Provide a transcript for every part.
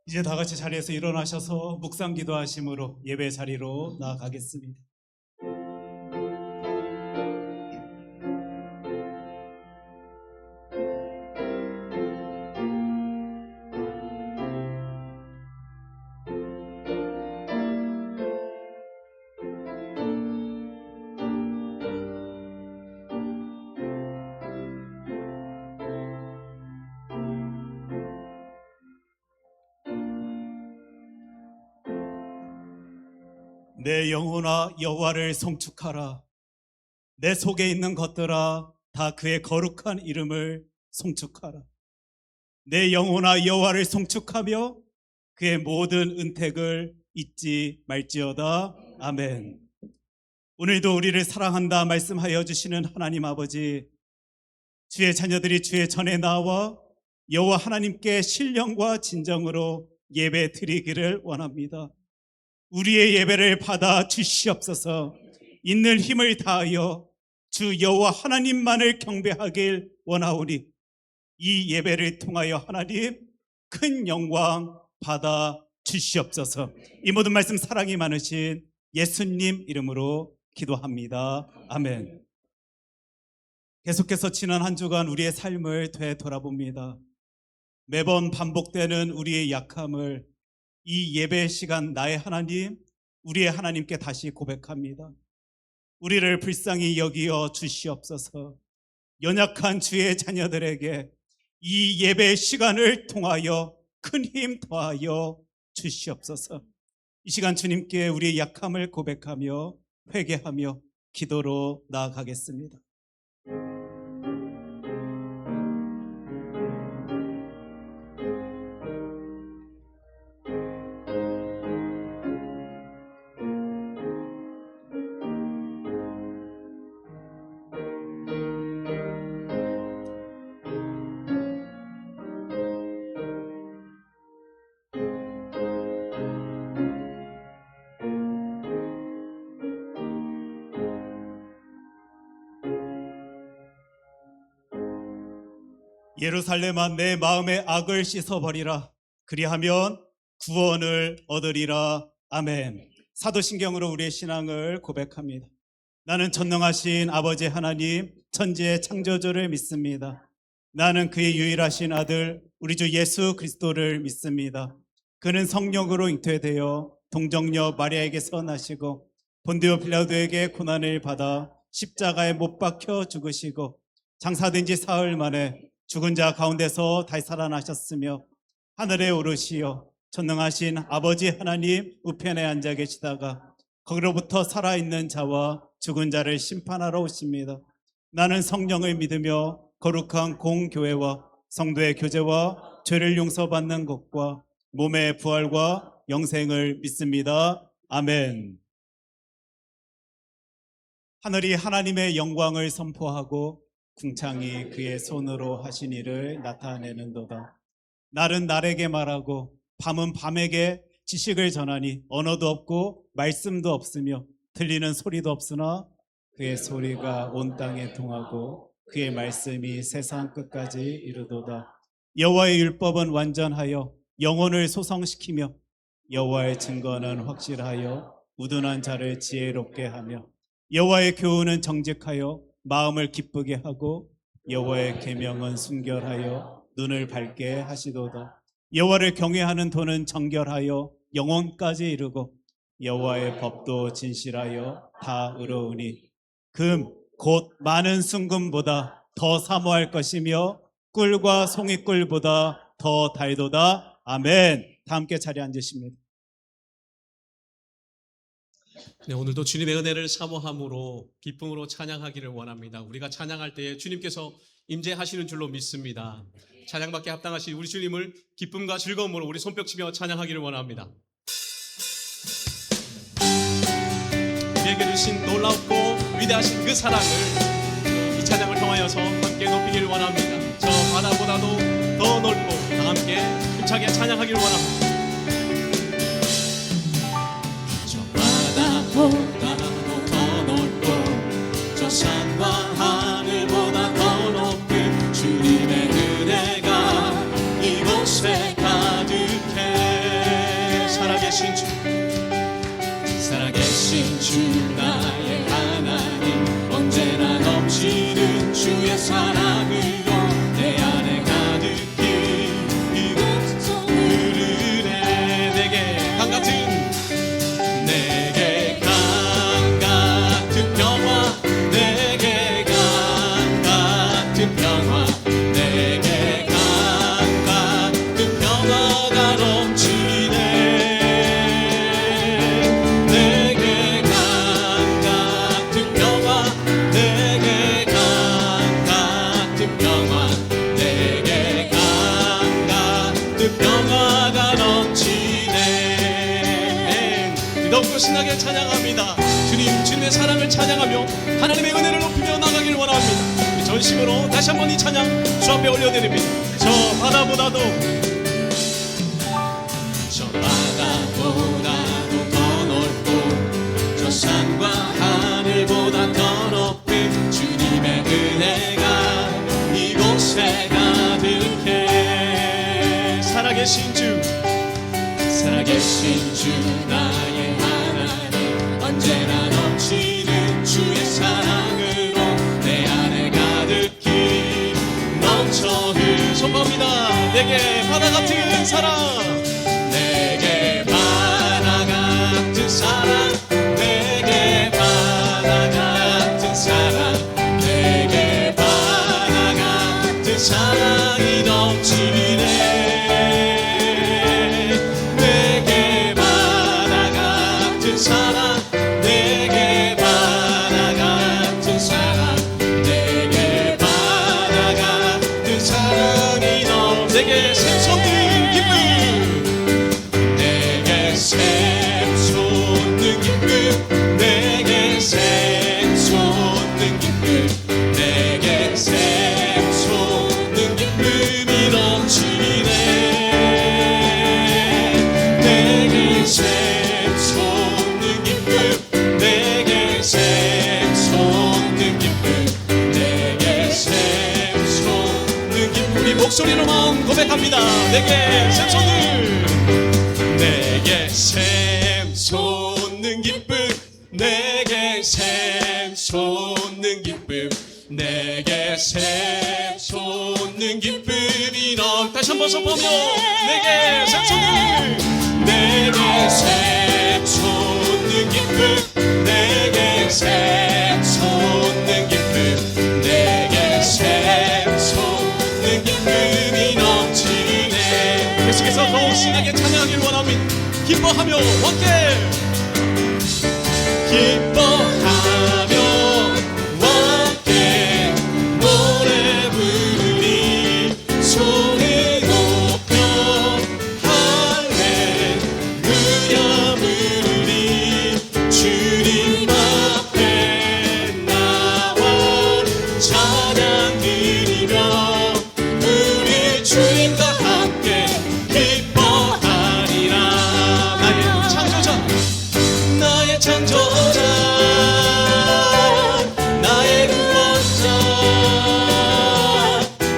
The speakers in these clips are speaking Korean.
이제 다 같이 자리에서 일어나셔서 묵상 기도하심으로 예배 자리로 나아가겠습니다. 내 영혼아 여호와를 송축하라. 내 속에 있는 것들아 다 그의 거룩한 이름을 송축하라. 내 영혼아 여호와를 송축하며 그의 모든 은택을 잊지 말지어다. 아멘. 오늘도 우리를 사랑한다 말씀하여 주시는 하나님 아버지, 주의 자녀들이 주의 전에 나와 여호와 하나님께 신령과 진정으로 예배 드리기를 원합니다. 우리의 예배를 받아 주시옵소서. 있는 힘을 다하여 주 여호와 하나님만을 경배하길 원하오니 이 예배를 통하여 하나님 큰 영광 받아 주시옵소서. 이 모든 말씀 사랑이 많으신 예수님 이름으로 기도합니다. 아멘. 계속해서 지난 한 주간 우리의 삶을 되돌아봅니다. 매번 반복되는 우리의 약함을 이 예배 시간 나의 하나님, 우리의 하나님께 다시 고백합니다. 우리를 불쌍히 여기어 주시옵소서. 연약한 주의 자녀들에게 이 예배 시간을 통하여 큰 힘 더하여 주시옵소서. 이 시간 주님께 우리의 약함을 고백하며 회개하며 기도로 나아가겠습니다. 예루살렘아 내 마음의 악을 씻어버리라. 그리하면 구원을 얻으리라. 아멘. 사도신경으로 우리의 신앙을 고백합니다. 나는 전능하신 아버지 하나님 천지의 창조주를 믿습니다. 나는 그의 유일하신 아들 우리 주 예수 그리스도를 믿습니다. 그는 성령으로 잉태되어 동정녀 마리아에게서 나시고 본디오 빌라도에게 고난을 받아 십자가에 못 박혀 죽으시고 장사된 지 사흘 만에 죽은 자 가운데서 다시 살아나셨으며 하늘에 오르시어 전능하신 아버지 하나님 우편에 앉아 계시다가 거기로부터 살아있는 자와 죽은 자를 심판하러 오십니다. 나는 성령을 믿으며 거룩한 공교회와 성도의 교제와 죄를 용서받는 것과 몸의 부활과 영생을 믿습니다. 아멘. 하늘이 하나님의 영광을 선포하고 궁창이 그의 손으로 하신 일을 나타내는도다. 날은 날에게 말하고 밤은 밤에게 지식을 전하니 언어도 없고 말씀도 없으며 들리는 소리도 없으나 그의 소리가 온 땅에 통하고 그의 말씀이 세상 끝까지 이르도다. 여호와의 율법은 완전하여 영혼을 소성시키며 여호와의 증거는 확실하여 우둔한 자를 지혜롭게 하며 여호와의 교훈은 정직하여 마음을 기쁘게 하고 여호와의 계명은 순결하여 눈을 밝게 하시도다. 여호와를 경외하는 도는 정결하여 영혼까지 이르고 여호와의 법도 진실하여 다 의로우니 금 곧 많은 순금보다 더 사모할 것이며 꿀과 송이꿀보다 더 달도다. 아멘. 다 함께 자리에 앉으십니다. 네, 오늘도 주님의 은혜를 사모함으로 기쁨으로 찬양하기를 원합니다. 우리가 찬양할 때에 주님께서 임재하시는 줄로 믿습니다. 찬양받게 합당하신 우리 주님을 기쁨과 즐거움으로 우리 손뼉치며 찬양하기를 원합니다. 우리에게 주신 놀랍고 위대하신 그 사랑을 이 찬양을 통하여서 함께 높이기를 원합니다. 저 바다보다도 더 넓고 다 함께 힘차게 찬양하기를 원합니다. 보다 더 넓고 저 산과 하늘보다 더 높은 주님의 은혜가 이곳에 가득해 살아계신 주 살아계신 주 나의 하나님 언제나 넘치는 주의 사랑으로 내 안에 가득히 흐르네 내게 강 같은 내게 강 같은 평화 내게 강 같은 평화 내게 강 같은 평화가 넘치네 내게 강 같은 평화 내게 강 같은 평화 내게 강 같은 평화가 넘치네 더욱더 신나게 찬양합니다. 주님, 주님의 사랑을 찬양하며 하나님의 은혜를 높이며 나가길 원합니다. 우리 전심으로 다시 한번 이 찬양 주 앞에 올려드립니다. 저 바다보다도 저 바다보다도 더 넓고 저 산과 하늘보다 더 높은 주님의 은혜가 이곳에 가득해 살아계신 주 살아계신 주 나의 하나님 언제나 넘치는 주의 사랑으로 내 안에 가득히 넘쳐 흐르 선포합니다. 내게 바다 같은 사랑 내게 바다 같은 사랑 내게 바다 같은 사랑 내게 바다 같은 사랑이 넘치네 내게 바다 같은 사랑 내게 바다 같은 사랑 내게 바다 같은 사랑이 넘 내게 샘솟는 기쁨 내게 샘솟는 기쁨 내게 샘솟는 기쁨 내게 샘솟는 기쁨이 넘치네 내게 샘솟는 기쁨 내게 샘솟는 기쁨 내게 샘솟는 기쁨 우리 목소리로만 고백합니다. 내게 샘솟는 내게 샘솟는 기쁨 내게 샘솟는 기쁨 내게 샘솟는 기쁨이 넘 다시 한번 선포하며 내게 샘솟는 내게 샘솟는 기쁨 내게 샘솟는 기쁨 내게 샘솟는 기쁨이 넘치네 계속해서 더욱 신나게 찬양하길 원합니다. 기뻐하며 함께 기뻐하며 함께 노래 부르리 손을 높여 할렐루야 부르리 주님 앞에 나와 찬양 드리며 우리 주님과 함께 기뻐하리라 나의 창조자 나의 창조자 나의 구원자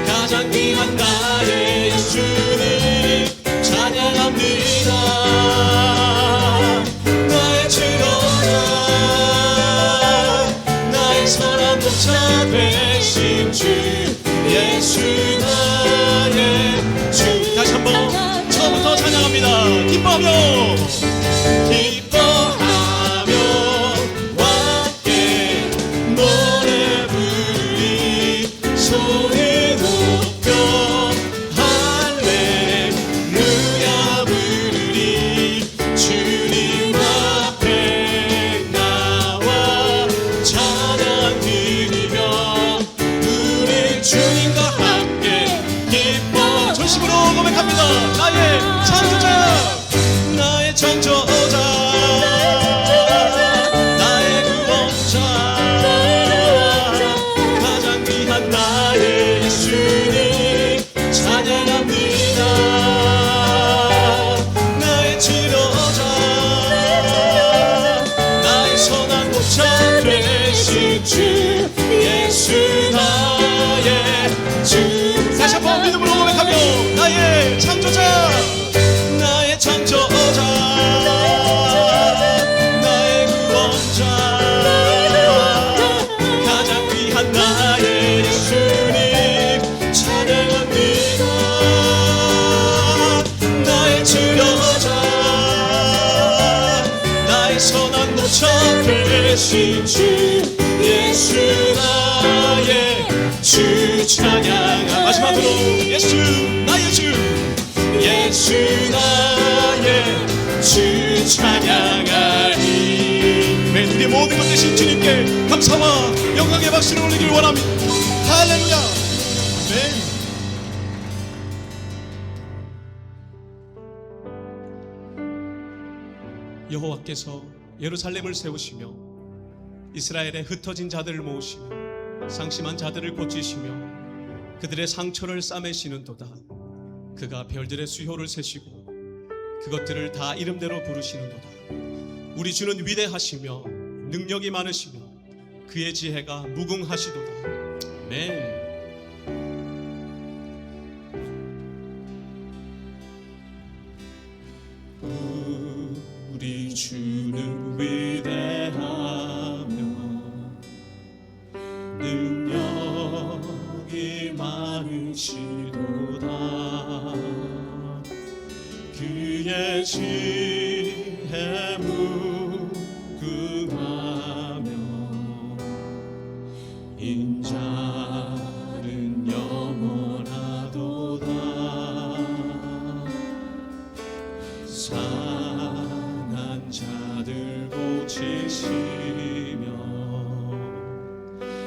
가장 귀한 나의 예수님 찬양합니다 나의 즐거운 나의 선한 목자 되신 주 예수 나의 주 다시 한번 처음부터 찬양합니다. 기뻐하며 기뻐하며 함께 노래 부르리 손을 높여 할렐루야 부르리 주님 앞에 나와 찬양 드리며 우리 주님과 함께 기뻐 전심으로 고백합니다. 나의 창조자 나의 창조자 나의 구원자 가장 귀한 나의 예수님 찬양합니다 나의 치료자 나의 선한 목자 되신 주 예수 나의 주 다시 한번 믿음으로 고백하며 나의 창조자 나의 창조자 되신 주 예수 나의 주 찬양하 마지막으로 예수 나의 주 예수 나의 주 찬양하리. 네, 우리 모든 것 되신 주님께 감사와 영광의 박수를 올리길 원합니다. 할렐루야. 네. 여호와께서 예루살렘을 세우시며 이스라엘의 흩어진 자들을 모으시며 상심한 자들을 고치시며 그들의 상처를 싸매시는도다. 그가 별들의 수효를 세시고 그것들을 다 이름대로 부르시는도다. 우리 주는 위대하시며 능력이 많으시며 그의 지혜가 무궁하시도다. 아멘. 우리 주는 위대하며 능력이 많으시도다. 그의 지혜 무궁하며 인자는 영원하도다. 상한 자들 고치시며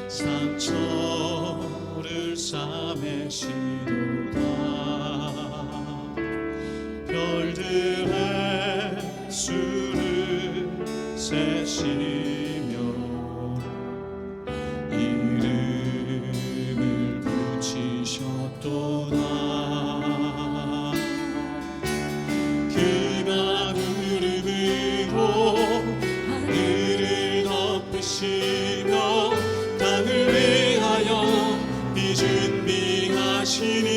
상처를 싸매시도다. 별들의 수를 세시며 이름을 붙이셨도다. 그가 구름으로 하늘을 덮으시며 땅을 위하여 비 준비하시니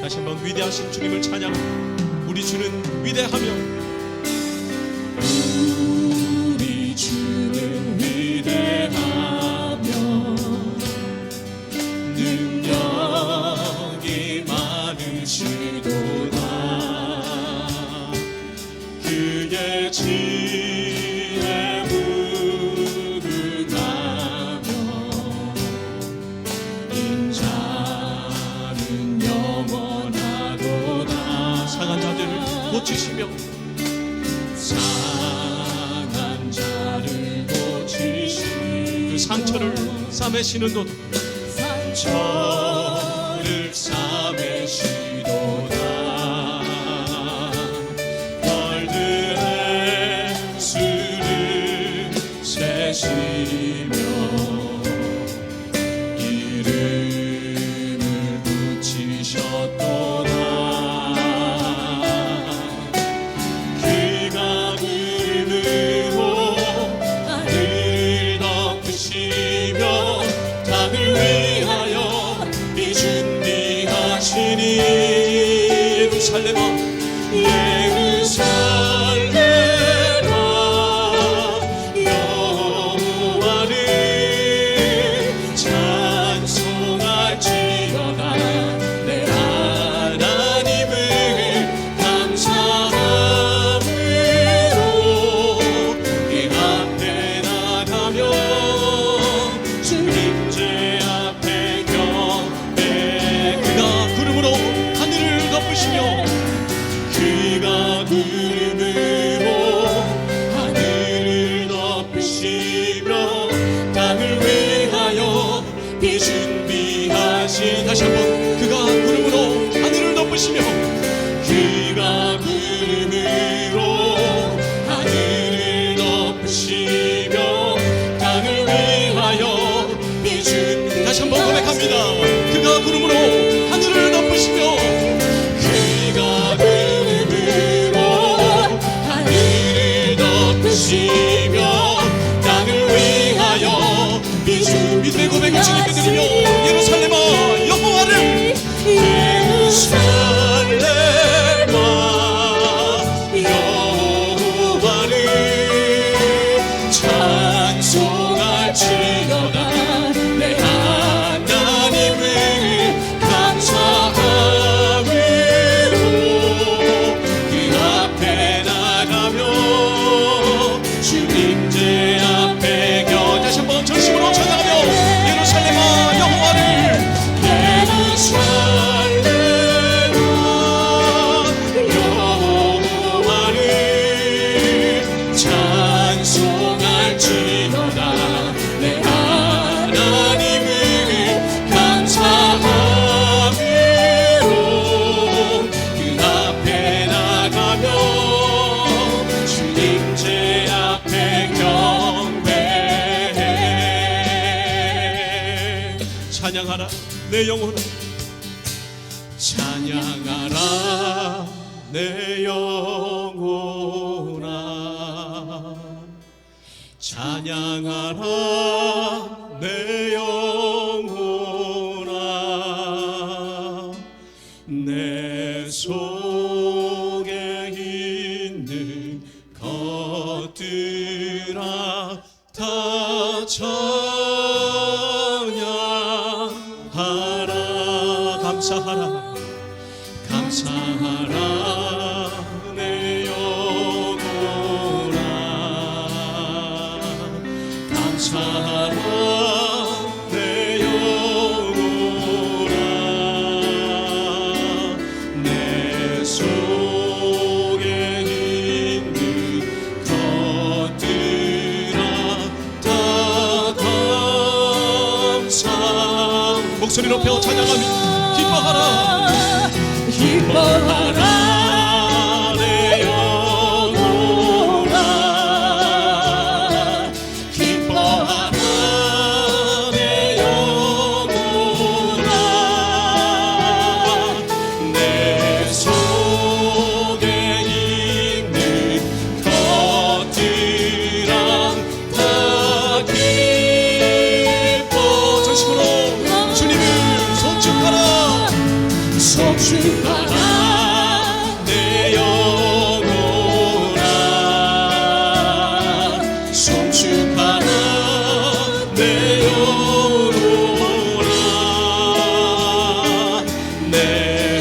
다시 한번 위대하신 주님을 찬양합니다. 우리 주는 위대하며 우리 주는 위대하며 능력이 많으시도다. 그의 지혜 무궁하며 인자는 영원하도다. 상한 자들을 고치시며 상한 자를 고치시며 그 상처를 싸매시는도다. 상처를 싸매시도다. 별들의 수를 세시며 이름을 붙이셨도다. 그가 구름으로 하늘을 덮으시며 땅을 위하여 비 준비하시니 예루살렘아 예루살렘아 여호와를 찬송할지어다. 내 하나님을 감사함으로 그 앞에 나가며 주님제 앞에 경배해. 그가 구름으로 하늘을 덮으시며 그가 구름으로 하늘을 덮으시며 땅을 위하여 비 준비하신. 다시 한번 그가 구름으로 하늘을 덮으시며 그가 구름으로 하늘을 덮으시며 땅을 위하여 비 준비. 다시 한번 고백합니다. 그가 구름으로 하늘을 덮으시며 그가 구름으로 하늘을 덮으시며 찬양하라 내 영혼아, 찬양하라 내 영혼아, 찬양하라 내 영혼아, 내 속에 있는 것들아 다 찬양하라. 감사하라 감사하라 내 영혼아, 감사하라 내 영혼아, 내 속에 있는 것들아 다 감사. 목소리 높여 찬양하며 기뻐하라 기뻐하라 내 영혼아, 기뻐하라 내 영혼아, 내 속에 있는 것들아 다 기뻐. 전심으로 주님을 송축하라 송축하라 내 영혼아, 송축하라 내 영혼아, 내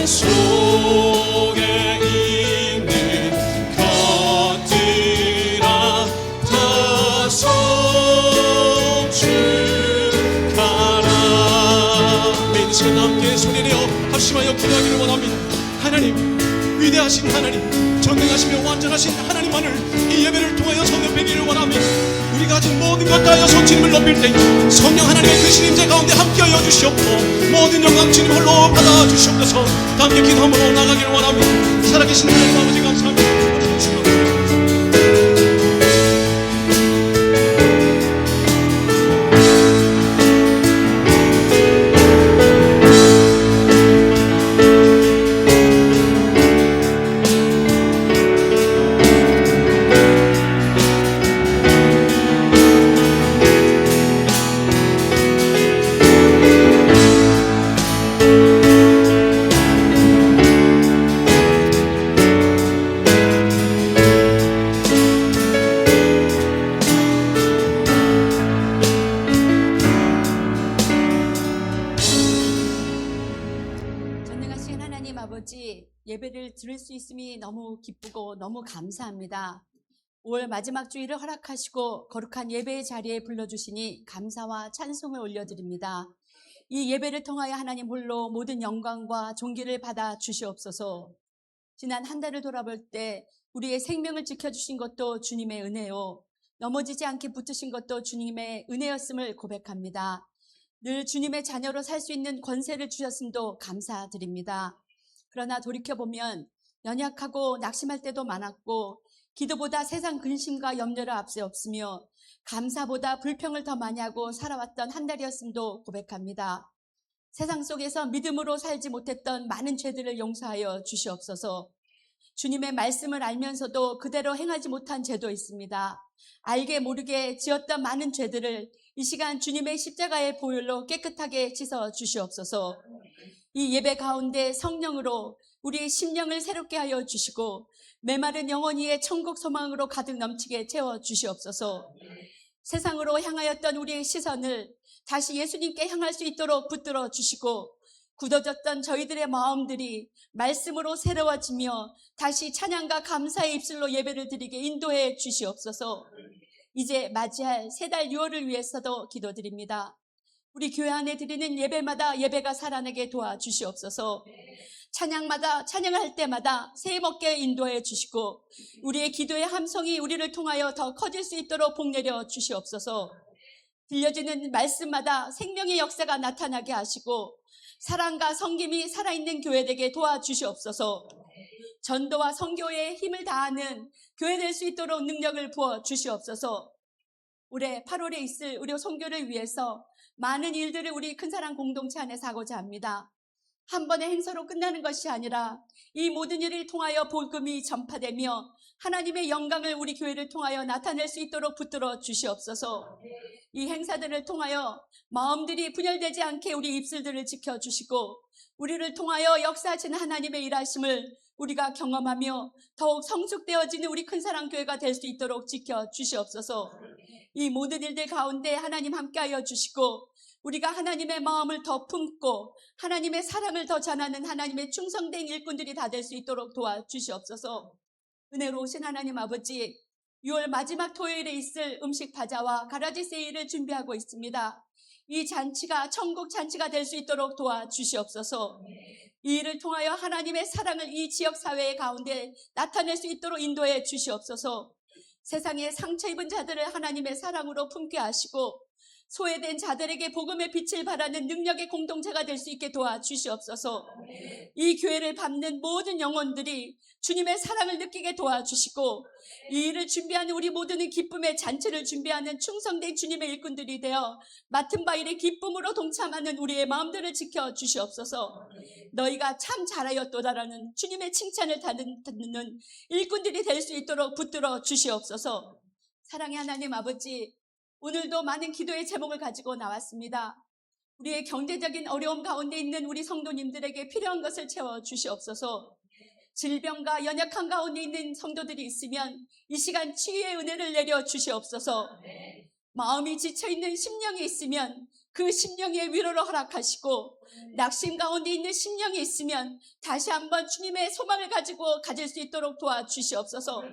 속에 있는 것들아 다 송축하라. 매일 시간 함께 소리내어 합심하여 기도하기를 원합니다. 하나님, 위대하신 하나님, 전능하시며 완전하신 하나님만을 이 예배를 통하여 성령되기를 원합니다. 우리가 가진 모든 것 다하여 성주님을 높일 때 성령 하나님의 그 신임제 가운데 함께하여 주시옵고 모든 영광 주님 홀로 받아 주시옵소서. 다 함께 기도함으로 나가기를 원합니다. 살아계신 하나님 아버지 감사합니다. 전능하신 하나님 아버지, 예배를 들을 수 있음이 너무 기쁘고 너무 감사합니다. 5월 마지막 주일을 허락하시고 거룩한 예배의 자리에 불러주시니 감사와 찬송을 올려드립니다. 이 예배를 통하여 하나님 홀로 모든 영광과 존귀를 받아 주시옵소서. 지난 한 달을 돌아볼 때 우리의 생명을 지켜주신 것도 주님의 은혜요, 넘어지지 않게 붙으신 것도 주님의 은혜였음을 고백합니다. 늘 주님의 자녀로 살 수 있는 권세를 주셨음도 감사드립니다. 그러나 돌이켜보면 연약하고 낙심할 때도 많았고 기도보다 세상 근심과 염려를 앞세웠으며 감사보다 불평을 더 많이 하고 살아왔던 한 달이었음도 고백합니다. 세상 속에서 믿음으로 살지 못했던 많은 죄들을 용서하여 주시옵소서. 주님의 말씀을 알면서도 그대로 행하지 못한 죄도 있습니다. 알게 모르게 지었던 많은 죄들을 이 시간 주님의 십자가의 보혈로 깨끗하게 씻어 주시옵소서. 이 예배 가운데 성령으로 우리의 심령을 새롭게 하여 주시고 메마른 영혼 위에 천국 소망으로 가득 넘치게 채워 주시옵소서. 세상으로 향하였던 우리의 시선을 다시 예수님께 향할 수 있도록 붙들어 주시고 굳어졌던 저희들의 마음들이 말씀으로 새로워지며 다시 찬양과 감사의 입술로 예배를 드리게 인도해 주시옵소서. 이제 맞이할 세 달 유월을 위해서도 기도드립니다. 우리 교회 안에 드리는 예배마다 예배가 살아나게 도와주시옵소서. 찬양마다 찬양할 때마다 새해먹게 인도해 주시고 우리의 기도의 함성이 우리를 통하여 더 커질 수 있도록 복내려 주시옵소서. 들려지는 말씀마다 생명의 역사가 나타나게 하시고 사랑과 섬김이 살아있는 교회되게 도와주시옵소서. 전도와 선교에 힘을 다하는 교회 될 수 있도록 능력을 부어 주시옵소서. 올해 8월에 있을 우리 선교를 위해서 많은 일들을 우리 큰사랑 공동체 안에서 하고자 합니다. 한 번의 행사로 끝나는 것이 아니라 이 모든 일을 통하여 복음이 전파되며 하나님의 영광을 우리 교회를 통하여 나타낼 수 있도록 붙들어 주시옵소서. 이 행사들을 통하여 마음들이 분열되지 않게 우리 입술들을 지켜주시고 우리를 통하여 역사하시는 하나님의 일하심을 우리가 경험하며 더욱 성숙되어지는 우리 큰사랑교회가 될 수 있도록 지켜주시옵소서. 이 모든 일들 가운데 하나님 함께하여 주시고 우리가 하나님의 마음을 더 품고 하나님의 사랑을 더 전하는 하나님의 충성된 일꾼들이 다 될 수 있도록 도와주시옵소서. 은혜로우신 하나님 아버지, 6월 마지막 토요일에 있을 음식 바자와 가라지 세일을 준비하고 있습니다. 이 잔치가 천국 잔치가 될 수 있도록 도와주시옵소서. 이 일을 통하여 하나님의 사랑을 이 지역 사회 가운데 나타낼 수 있도록 인도해 주시옵소서. 세상에 상처 입은 자들을 하나님의 사랑으로 품게 하시고 소외된 자들에게 복음의 빛을 발하는 능력의 공동체가 될 수 있게 도와주시옵소서. 이 교회를 밟는 모든 영혼들이 주님의 사랑을 느끼게 도와주시고 이 일을 준비하는 우리 모두는 기쁨의 잔치를 준비하는 충성된 주님의 일꾼들이 되어 맡은 바 일의 기쁨으로 동참하는 우리의 마음들을 지켜주시옵소서. 너희가 참 잘하였도다라는 주님의 칭찬을 듣는 일꾼들이 될 수 있도록 붙들어 주시옵소서. 사랑의 하나님 아버지, 오늘도 많은 기도의 제목을 가지고 나왔습니다. 우리의 경제적인 어려움 가운데 있는 우리 성도님들에게 필요한 것을 채워주시옵소서. 질병과 연약한 가운데 있는 성도들이 있으면 이 시간 치유의 은혜를 내려주시옵소서. 마음이 지쳐있는 심령이 있으면 그 심령의 위로를 허락하시고 낙심 가운데 있는 심령이 있으면 다시 한번 주님의 소망을 가지고 가질 수 있도록 도와주시옵소서.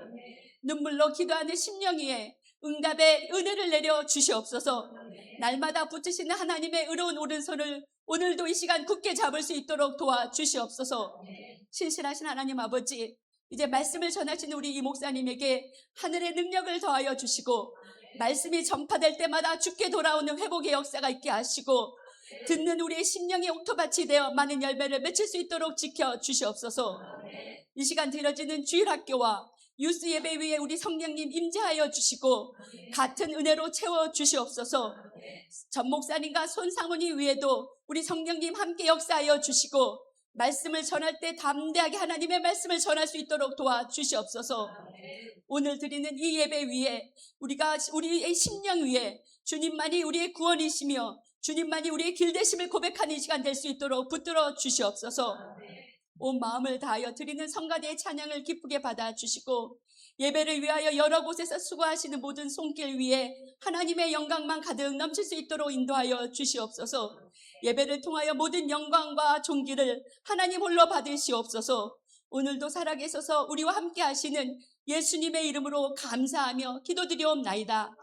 눈물로 기도하는 심령 위에 응답의 은혜를 내려 주시옵소서. 날마다 붙으시는 하나님의 의로운 오른손을 오늘도 이 시간 굳게 잡을 수 있도록 도와주시옵소서. 신실하신 하나님 아버지, 이제 말씀을 전하시는 우리 이 목사님에게 하늘의 능력을 더하여 주시고 말씀이 전파될 때마다 주께 돌아오는 회복의 역사가 있게 하시고 듣는 우리의 심령의 옥토밭이 되어 많은 열매를 맺힐 수 있도록 지켜주시옵소서. 이 시간 드려지는 주일학교와 유스 예배 위에 우리 성령님 임재하여 주시고 같은 은혜로 채워주시옵소서. 전 목사님과 손상훈이 위에도 우리 성령님 함께 역사하여 주시고 말씀을 전할 때 담대하게 하나님의 말씀을 전할 수 있도록 도와주시옵소서. 오늘 드리는 이 예배 위에 우리의 심령 위에 주님만이 우리의 구원이시며 주님만이 우리의 길되심을 고백하는 이 시간 될 수 있도록 붙들어 주시옵소서. 온 마음을 다하여 드리는 성가대의 찬양을 기쁘게 받아주시고 예배를 위하여 여러 곳에서 수고하시는 모든 손길 위에 하나님의 영광만 가득 넘칠 수 있도록 인도하여 주시옵소서. 예배를 통하여 모든 영광과 존귀를 하나님 홀로 받으시옵소서. 오늘도 살아계셔서 우리와 함께 하시는 예수님의 이름으로 감사하며 기도드리옵나이다.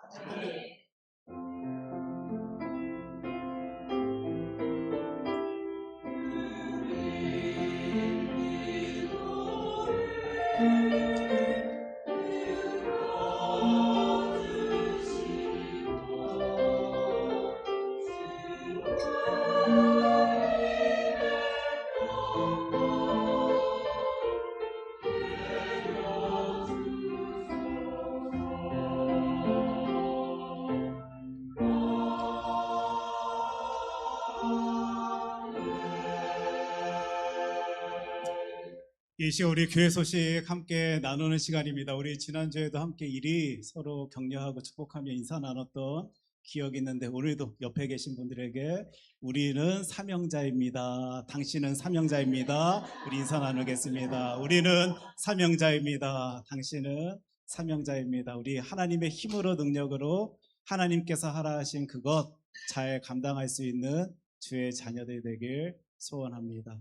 이 시간 우리 교회 소식 함께 나누는 시간입니다. 우리 지난주에도 함께 일이 서로 격려하고 축복하며 인사 나눴던 기억이 있는데 오늘도 옆에 계신 분들에게 우리는 사명자입니다. 당신은 사명자입니다. 우리 인사 나누겠습니다. 우리는 사명자입니다. 당신은 사명자입니다. 우리 하나님의 힘으로 능력으로 하나님께서 하라 하신 그것 잘 감당할 수 있는 주의 자녀들 되길 소원합니다.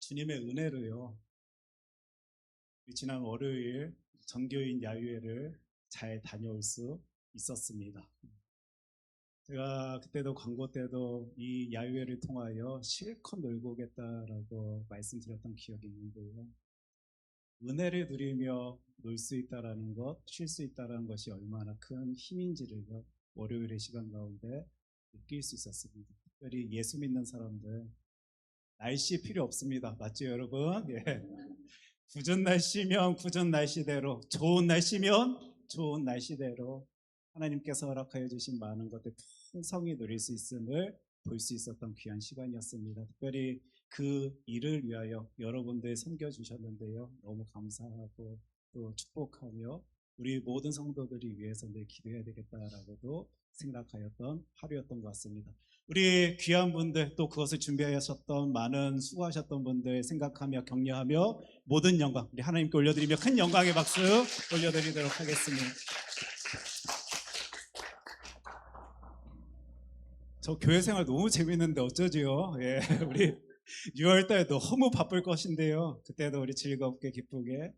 주님의 은혜로요. 지난 월요일 전교인 야유회를 잘 다녀올 수 있었습니다. 제가 그때도 광고 때도 이 야유회를 통하여 실컷 놀고 오겠다라고 말씀드렸던 기억이 있는데요. 은혜를 누리며 놀 수 있다라는 것, 쉴 수 있다라는 것이 얼마나 큰 힘인지를 월요일의 시간 가운데 느낄 수 있었습니다. 특별히 예수 믿는 사람들 날씨 필요 없습니다. 맞죠, 여러분? 예. 굳은 날씨면 굳은 날씨대로, 좋은 날씨면 좋은 날씨대로 하나님께서 허락하여 주신 많은 것들 풍성히 누릴 수 있음을 볼 수 있었던 귀한 시간이었습니다. 특별히 그 일을 위하여 여러분들 섬겨주셨는데요. 너무 감사하고 또 축복하며 우리 모든 성도들이 위해서 늘 기도해야 되겠다라고도 생각하였던 하루였던 것 같습니다. 우리 귀한 분들 또 그것을 준비하셨던 많은 수고하셨던 분들 생각하며 격려하며 모든 영광 우리 하나님께 올려드리며 큰 영광의 박수 올려드리도록 하겠습니다. 저 교회 생활 너무 재밌는데 어쩌지요? 예, 우리 6월달에 너무 바쁠 것인데요. 그때도 우리 즐겁게 기쁘게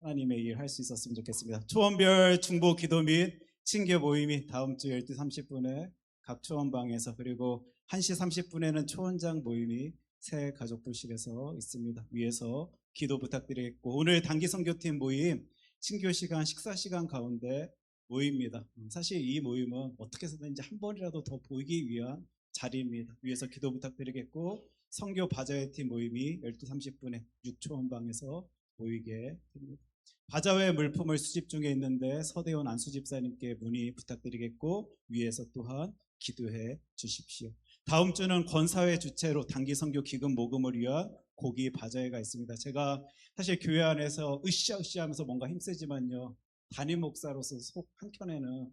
하나님의 일 할 수 있었으면 좋겠습니다. 초원별 중보 기도 및 친교 모임이 다음 주 12시 30분에 각 초원방에서 그리고 1시 30분에는 초원장 모임이 새 가족부실에서 있습니다. 위에서 기도 부탁드리겠고 오늘 단기 선교팀 모임 친교 시간 식사 시간 가운데 모입니다. 사실 이 모임은 어떻게 해서든지 한 번이라도 더 보이기 위한 자리입니다. 위에서 기도 부탁드리겠고 선교 바자회 팀 모임이 12시 30분에 6초원방에서 모이게 됩니다. 바자회 물품을 수집 중에 있는데 서대원 안수집사님께 문의 부탁드리겠고 위에서 또한 기도해 주십시오. 다음 주는 권사회 주최로 단기 선교 기금 모금을 위한 고기 바자회가 있습니다. 제가 사실 교회 안에서 으쌰으쌰 하면서 뭔가 힘쓰지만요. 담임 목사로서 속 한켠에는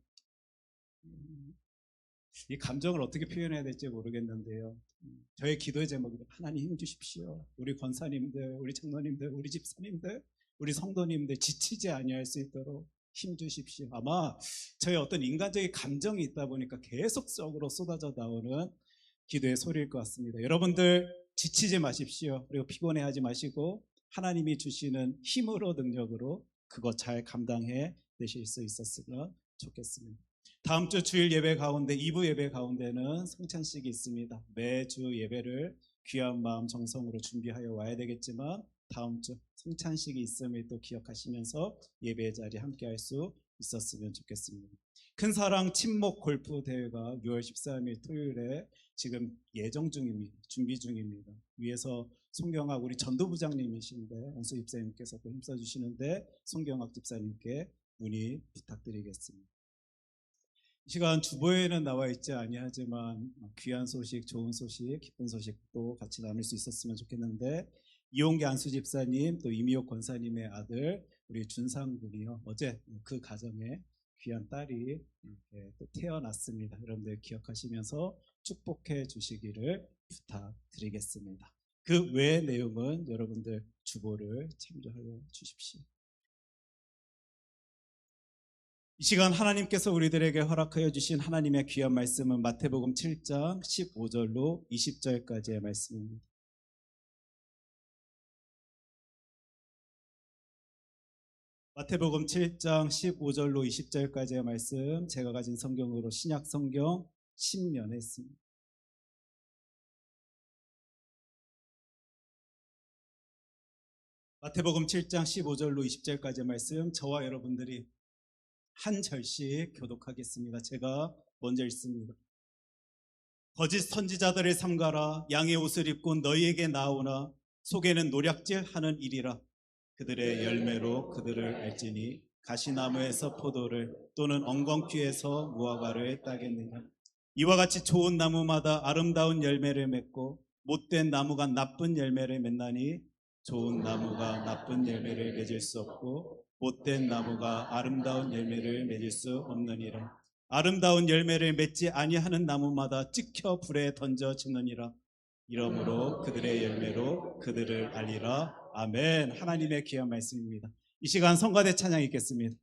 이 감정을 어떻게 표현해야 될지 모르겠는데요. 저의 기도의 제목은 하나님 힘 주십시오. 우리 권사님들, 우리 장로님들, 우리 집사님들, 우리 성도님들 지치지 아니할 수 있도록 힘 주십시오. 아마 저의 어떤 인간적인 감정이 있다 보니까 계속적으로 쏟아져 나오는 기도의 소리일 것 같습니다. 여러분들 지치지 마십시오. 그리고 피곤해하지 마시고 하나님이 주시는 힘으로 능력으로 그거 잘 감당해 내실 수 있었으면 좋겠습니다. 다음 주 주일 예배 가운데 2부 예배 가운데는 성찬식이 있습니다. 매주 예배를 귀한 마음 정성으로 준비하여 와야 되겠지만 다음 주 성찬식이 있음을 또 기억하시면서 예배 자리에 함께할 수 있었으면 좋겠습니다. 큰사랑 친목 골프 대회가 6월 13일 토요일에 지금 예정 중입니다. 준비 중입니다. 위에서 송경학 우리 전도부장님이신데 안수 집사님께서 또 힘써주시는데 송경학 집사님께 문의 부탁드리겠습니다. 이 시간 주보에는 나와 있지 아니하지만 귀한 소식, 좋은 소식, 기쁜 소식도 같이 나눌 수 있었으면 좋겠는데 이용기 안수 집사님 또 이미옥 권사님의 아들 우리 준상 군이요 어제 그 가정에 귀한 딸이 이렇게 또 태어났습니다. 여러분들 기억하시면서 축복해 주시기를 부탁드리겠습니다. 그 외의 내용은 여러분들 주보를 참조하여 주십시오. 이 시간 하나님께서 우리들에게 허락하여 주신 하나님의 귀한 말씀은 마태복음 7장 15절로 20절까지의 말씀입니다. 마태복음 7장 15절로 20절까지의 말씀 제가 가진 성경으로 신약 성경 10면에 있습니다. 마태복음 7장 15절로 20절까지의 말씀 저와 여러분들이 한 절씩 교독하겠습니다. 제가 먼저 읽습니다. 거짓 선지자들을 삼가라. 양의 옷을 입고 너희에게 나오나 속에는 노략질하는 일이라. 그들의 열매로 그들을 알지니 가시나무에서 포도를 또는 엉겅퀴에서 무화과를 따겠느냐. 이와 같이 좋은 나무마다 아름다운 열매를 맺고 못된 나무가 나쁜 열매를 맺나니 좋은 나무가 나쁜 열매를 맺을 수 없고 못된 나무가 아름다운 열매를 맺을 수 없느니라. 아름다운 열매를 맺지 아니하는 나무마다 찍혀 불에 던져지느니라. 이러므로 그들의 열매로 그들을 알리라. 아멘. 하나님의 귀한 말씀입니다. 이 시간 성가대 찬양 읽겠습니다.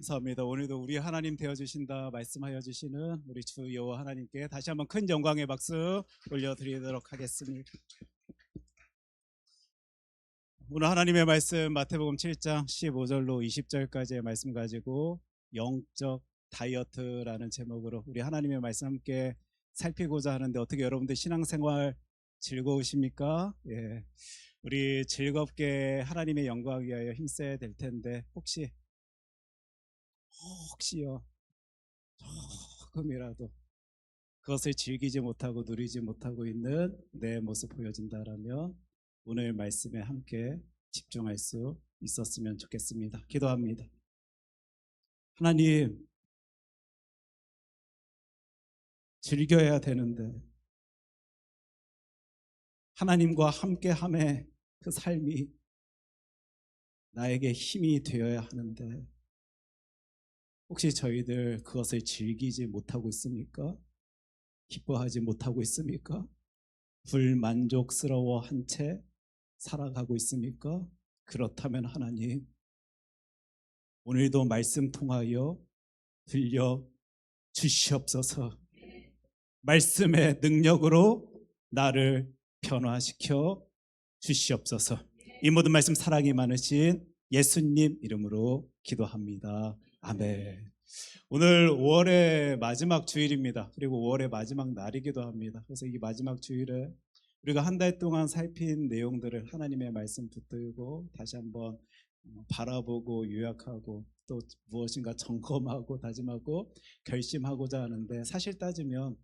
감사합니다. 오늘도 우리 하나님 되어주신다 말씀하여 주시는 우리 주 여호와 하나님께 다시 한번 큰 영광의 박수 올려드리도록 하겠습니다. 오늘 하나님의 말씀 마태복음 7장 15절로 20절까지의 말씀 가지고 영적 다이어트라는 제목으로 우리 하나님의 말씀 함께 살피고자 하는데, 어떻게 여러분들 신앙생활 즐거우십니까? 예, 우리 즐겁게 하나님의 영광 위하여 힘써야 될 텐데 혹시요 조금이라도 그것을 즐기지 못하고 누리지 못하고 있는 내 모습 보여진다라면 오늘 말씀에 함께 집중할 수 있었으면 좋겠습니다. 기도합니다. 하나님, 즐겨야 되는데 하나님과 함께함의 그 삶이 나에게 힘이 되어야 하는데, 혹시 저희들 그것을 즐기지 못하고 있습니까? 기뻐하지 못하고 있습니까? 불만족스러워한 채 살아가고 있습니까? 그렇다면 하나님, 오늘도 말씀 통하여 들려 주시옵소서. 말씀의 능력으로 나를 변화시켜 주시옵소서. 이 모든 말씀 사랑이 많으신 예수님 이름으로 기도합니다. 아멘. 오늘 5월의 마지막 주일입니다. 그리고 5월의 마지막 날이기도 합니다. 그래서 이 마지막 주일에 우리가 한 달 동안 살핀 내용들을 하나님의 말씀 붙들고 다시 한번 바라보고 요약하고 또 무엇인가 점검하고 다짐하고 결심하고자 하는데, 사실 따지면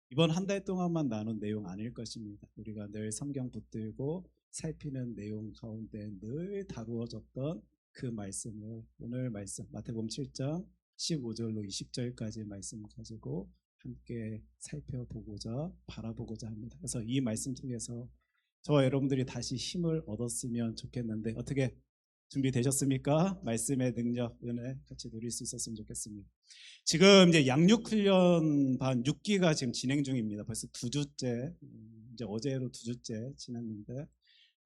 이번 한 달 동안만 나눈 내용 아닐 것입니다. 우리가 늘 성경 붙들고 살피는 내용 가운데 늘 다루어졌던 그 말씀을 오늘 말씀 마태복음 7장 15절로 20절까지 말씀 가지고 함께 살펴보고자 바라보고자 합니다. 그래서 이 말씀 통해서 저와 여러분들이 다시 힘을 얻었으면 좋겠는데, 어떻게 준비되셨습니까? 말씀의 능력, 은혜 같이 누릴 수 있었으면 좋겠습니다. 지금 이제 양육훈련 반 6기가 지금 진행 중입니다. 벌써 2주째, 이제 어제로 2주째 지났는데,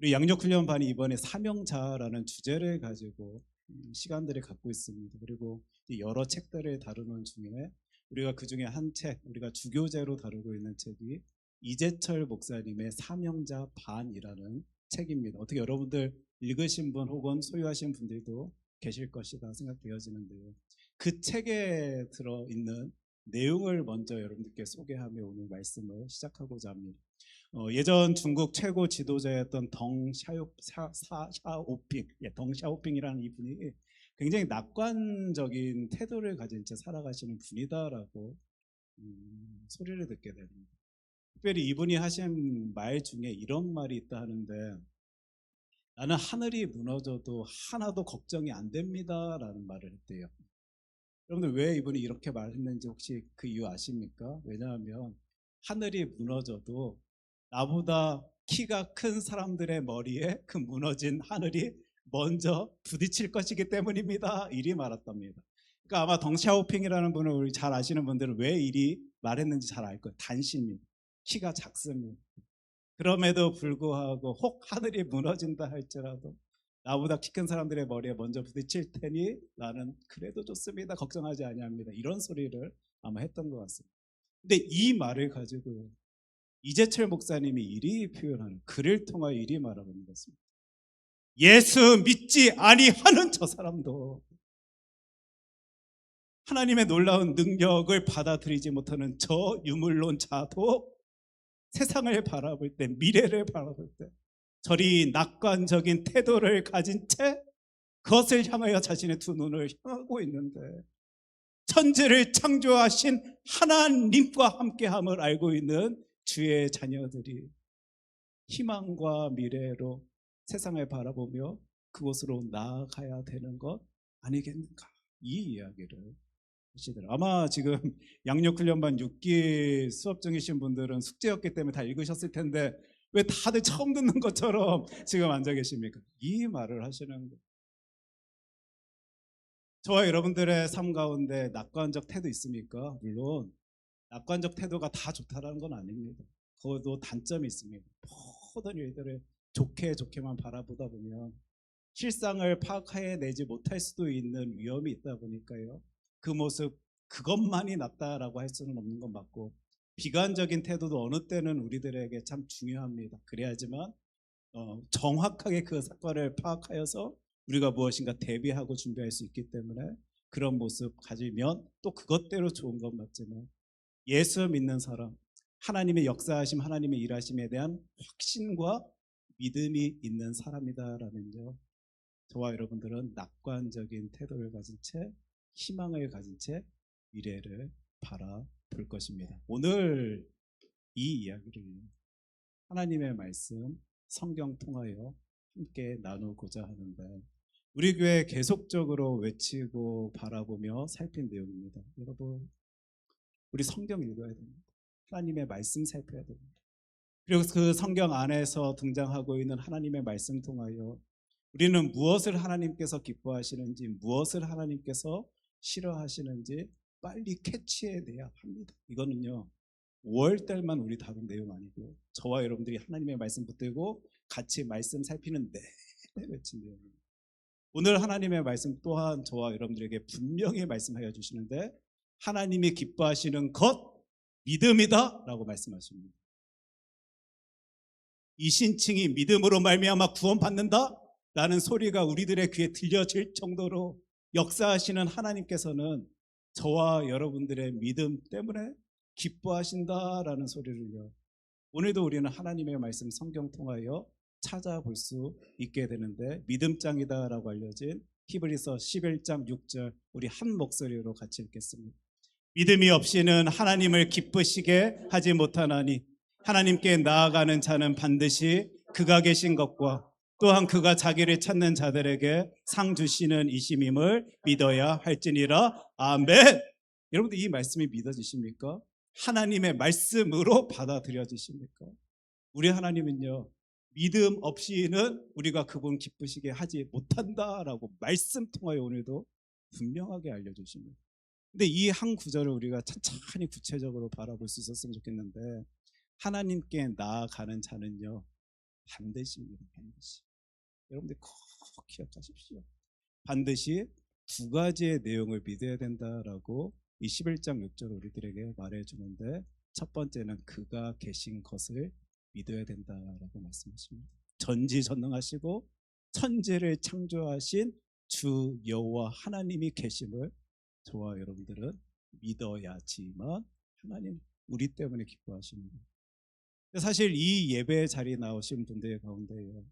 우리 양육훈련 반이 이번에 사명자라는 주제를 가지고 시간들을 갖고 있습니다. 그리고 여러 책들을 다루는 중에 우리가 그 중에 한 책, 우리가 주교재로 다루고 있는 책이 이재철 목사님의 사명자 반이라는 책입니다. 어떻게 여러분들 읽으신 분 혹은 소유하신 분들도 계실 것이다 생각되어지는데요. 그 책에 들어있는 내용을 먼저 여러분들께 소개하며 오늘 말씀을 시작하고자 합니다. 예전 중국 최고 지도자였던 덩샤오핑이라는 이분이 굉장히 낙관적인 태도를 가진 채 살아가시는 분이다라고 소리를 듣게 됩니다. 특별히 이분이 하신 말 중에 이런 말이 있다 하는데, 나는 하늘이 무너져도 하나도 걱정이 안 됩니다 라는 말을 했대요. 여러분들 왜 이분이 이렇게 말했는지 혹시 그 이유 아십니까? 왜냐하면 하늘이 무너져도 나보다 키가 큰 사람들의 머리에 그 무너진 하늘이 먼저 부딪힐 것이기 때문입니다. 이리 말했답니다. 그러니까 아마 덩샤오핑이라는 분을 우리 잘 아시는 분들은 왜 이리 말했는지 잘 알 거예요. 단신이 키가 작습니다. 그럼에도 불구하고 혹 하늘이 무너진다 할지라도 나보다 키 큰 사람들의 머리에 먼저 부딪힐 테니 나는 그래도 좋습니다. 걱정하지 아니합니다. 이런 소리를 아마 했던 것 같습니다. 근데 이 말을 가지고 이재철 목사님이 이리 표현하는, 글을 통하여 이리 말하고 있는 것입니다. 예수 믿지 아니하는 저 사람도, 하나님의 놀라운 능력을 받아들이지 못하는 저 유물론자도 세상을 바라볼 때, 미래를 바라볼 때 저리 낙관적인 태도를 가진 채 그것을 향하여 자신의 두 눈을 향하고 있는데, 천지를 창조하신 하나님과 함께함을 알고 있는 주의 자녀들이 희망과 미래로 세상을 바라보며 그곳으로 나아가야 되는 것 아니겠는가, 이 이야기를 하시더라고요. 아마 지금 양육훈련반 6기 수업 중이신 분들은 숙제였기 때문에 다 읽으셨을 텐데 왜 다들 처음 듣는 것처럼 지금 앉아 계십니까? 이 말을 하시는 거예요. 저와 여러분들의 삶 가운데 낙관적 태도 있습니까? 물론 낙관적 태도가 다 좋다는 건 아닙니다. 그것도 단점이 있습니다. 모든 일들을 좋게만 바라보다 보면 실상을 파악해내지 못할 수도 있는 위험이 있다 보니까요. 그 모습 그것만이 낫다라고 할 수는 없는 건 맞고, 비관적인 태도도 어느 때는 우리들에게 참 중요합니다. 그래야지만 정확하게 그 사건을 파악하여서 우리가 무엇인가 대비하고 준비할 수 있기 때문에, 그런 모습 가지면 또 그것대로 좋은 건 맞지만, 예수 믿는 사람, 하나님의 역사하심, 하나님의 일하심에 대한 확신과 믿음이 있는 사람이다라면요, 저와 여러분들은 낙관적인 태도를 가진 채, 희망을 가진 채 미래를 바라볼 것입니다. 오늘 이 이야기를 하나님의 말씀, 성경 통하여 함께 나누고자 하는데, 우리 교회 계속적으로 외치고 바라보며 살핀 내용입니다. 여러분, 우리 성경 읽어야 됩니다. 하나님의 말씀 살펴야 됩니다. 그리고 그 성경 안에서 등장하고 있는 하나님의 말씀 통하여 우리는 무엇을 하나님께서 기뻐하시는지, 무엇을 하나님께서 싫어하시는지 빨리 캐치해내야 합니다. 이거는요, 5월달만 우리 다룬 내용 아니고, 저와 여러분들이 하나님의 말씀 붙들고 같이 말씀 살피는 내내 외친 내용입니다. 오늘 하나님의 말씀 또한 저와 여러분들에게 분명히 말씀하여 주시는데, 하나님이 기뻐하시는 것 믿음이다 라고 말씀하십니다. 이 신칭이 믿음으로 말미암아 구원받는다 라는 소리가 우리들의 귀에 들려질 정도로 역사하시는 하나님께서는 저와 여러분들의 믿음 때문에 기뻐하신다라는 소리를요, 오늘도 우리는 하나님의 말씀 성경 통하여 찾아볼 수 있게 되는데, 믿음장이다라고 알려진 히브리서 11장 6절 우리 한 목소리로 같이 읽겠습니다. 믿음이 없이는 하나님을 기쁘시게 하지 못하나니 하나님께 나아가는 자는 반드시 그가 계신 것과 또한 그가 자기를 찾는 자들에게 상 주시는 이심임을 믿어야 할지니라. 아멘. 여러분들, 이 말씀이 믿어지십니까? 하나님의 말씀으로 받아들여지십니까? 우리 하나님은요, 믿음 없이는 우리가 그분 기쁘시게 하지 못한다라고 말씀 통하여 오늘도 분명하게 알려주십니다. 근데 이 한 구절을 우리가 천천히 구체적으로 바라볼 수 있었으면 좋겠는데, 하나님께 나아가는 자는요 반드시입니다. 반드시. 여러분들 꼭 기억하십시오. 반드시 두 가지의 내용을 믿어야 된다라고 이 11장 6절 우리들에게 말해주는데, 첫 번째는 그가 계신 것을 믿어야 된다라고 말씀하십니다. 전지전능하시고 천지를 창조하신 주 여호와 하나님이 계심을 저와 여러분들은 믿어야지만 하나님 우리 때문에 기뻐하십니다. 사실 이 예배 자리에 나오신 분들 가운데요,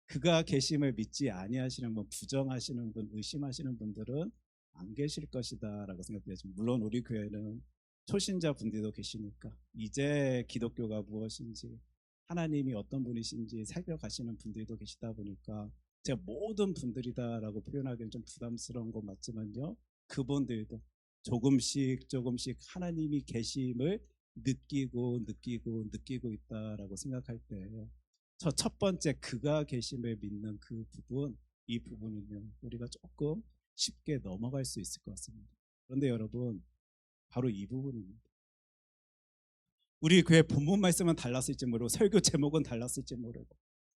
그가 계심을 믿지 아니하시는 분, 부정하시는 분, 의심하시는 분들은 안 계실 것이다 라고 생각되죠. 물론 우리 교회는 초신자 분들도 계시니까 이제 기독교가 무엇인지, 하나님이 어떤 분이신지 살펴가시는 분들도 계시다 보니까 제가 모든 분들이다라고 표현하기는 좀 부담스러운 건 맞지만요, 그분들도 조금씩 하나님이 계심을 느끼고 있다라고 생각할 때, 저 첫 번째 그가 계심을 믿는 그 부분, 이 부분은요 우리가 조금 쉽게 넘어갈 수 있을 것 같습니다. 그런데 여러분, 바로 이 부분입니다. 우리 교회 본문 말씀은 달랐을지 모르고, 설교 제목은 달랐을지 모르고,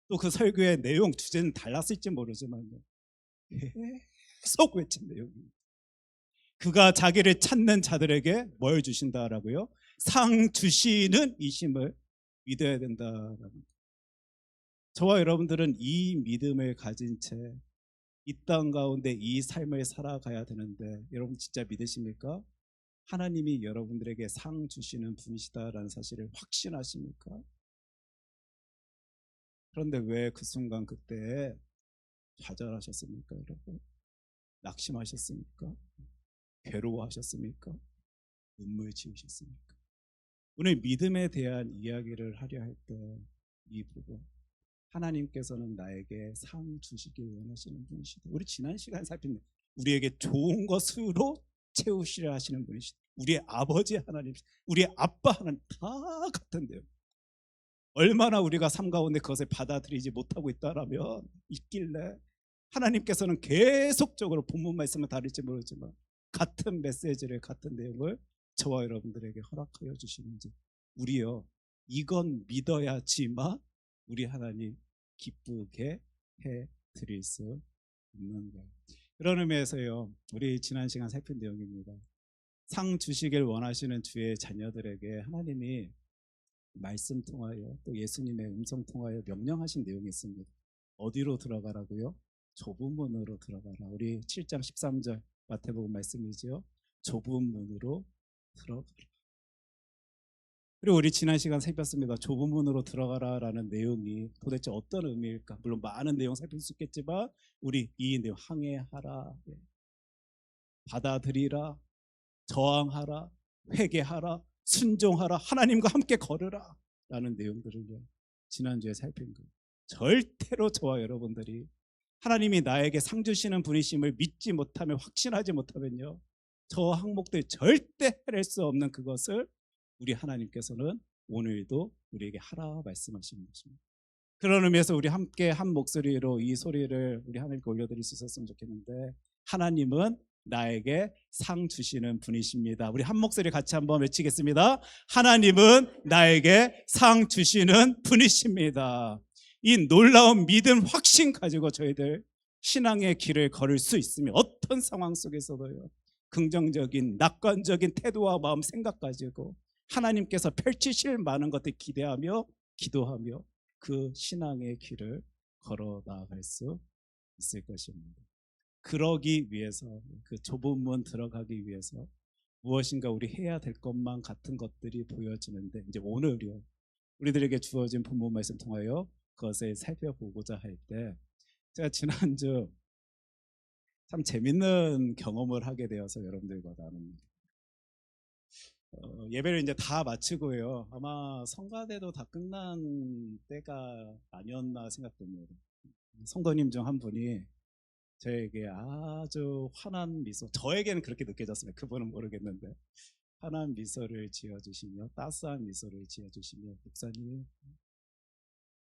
또 그 설교의 내용 주제는 달랐을지 모르지만요, 계속 외친 내용입니다. 그가 자기를 찾는 자들에게 뭘 주신다라고요? 상 주시는 이심을 믿어야 된다라는. 저와 여러분들은 이 믿음을 가진 채 이 땅 가운데 이 삶을 살아가야 되는데, 여러분 진짜 믿으십니까? 하나님이 여러분들에게 상 주시는 분이시다라는 사실을 확신하십니까? 그런데 왜 그 순간 그때 좌절하셨습니까? 여러분, 낙심하셨습니까? 괴로워하셨습니까? 눈물 지으셨습니까? 오늘 믿음에 대한 이야기를 하려 할 때 이 부분, 하나님께서는 나에게 상 주시길 원하시는 분이시다. 우리 지난 시간 살핀 우리에게 좋은 것으로 채우시려 하시는 분이시다. 우리의 아버지 하나님, 우리의 아빠 하나님 다 같은데요. 얼마나 우리가 삶 가운데 그것을 받아들이지 못하고 있길래 하나님께서는 계속적으로 본문 말씀은 다를지 모르지만 같은 메시지를, 같은 내용을 저와 여러분들에게 허락하여 주시는지, 우리요 이건 믿어야지만 우리 하나님 기쁘게 해 드릴 수 있는 거예요. 그런 의미에서요, 우리 지난 시간 살핀 내용입니다. 상 주시길 원하시는 주의 자녀들에게 하나님이 말씀 통하여 또 예수님의 음성 통하여 명령하신 내용이 있습니다. 어디로 들어가라고요? 좁은 문으로 들어가라. 우리 7장 13절 마태복음 말씀이지요. 좁은 문으로 들어가라. 그리고 우리 지난 시간 살폈습니다. 좁은 문으로 들어가라라는 내용이 도대체 어떤 의미일까? 물론 많은 내용 살필 수 있겠지만 우리 이 내용 항해하라, 받아들이라, 저항하라, 회개하라, 순종하라, 하나님과 함께 걸으라 라는 내용들을요, 지난주에 살핀 거예요. 절대로 저와 여러분들이 하나님이 나에게 상 주시는 분이심을 믿지 못하면, 확신하지 못하면요, 저 항목들 절대 해낼 수 없는 그것을 우리 하나님께서는 오늘도 우리에게 하라 말씀하시는 것입니다. 그런 의미에서 우리 함께 한 목소리로 이 소리를 우리 하나님께 올려드릴 수 있었으면 좋겠는데, 하나님은 나에게 상 주시는 분이십니다. 우리 한 목소리 같이 한번 외치겠습니다. 하나님은 나에게 상 주시는 분이십니다. 이 놀라운 믿음, 확신 가지고 저희들 신앙의 길을 걸을 수 있으면 어떤 상황 속에서도요, 긍정적인 낙관적인 태도와 마음, 생각 가지고 하나님께서 펼치실 많은 것들 기대하며 기도하며 그 신앙의 길을 걸어 나아갈 수 있을 것입니다. 그러기 위해서, 그 좁은 문 들어가기 위해서 무엇인가 우리 해야 될 것만 같은 것들이 보여지는데, 이제 오늘요, 우리들에게 주어진 본문 말씀 통하여 그것을 살펴보고자 할 때, 제가 지난주 참 재밌는 경험을 하게 되어서 여러분들과 나눕니다. 예배를 이제 다 마치고요, 아마 성가대도 다 끝난 때가 아니었나 생각됩니다. 성도님 중 한 분이 저에게 아주 환한 미소, 저에게는 그렇게 느껴졌습니다. 그분은 모르겠는데 환한 미소를 지어주시며 따스한 미소를 지어주시며, 목사님,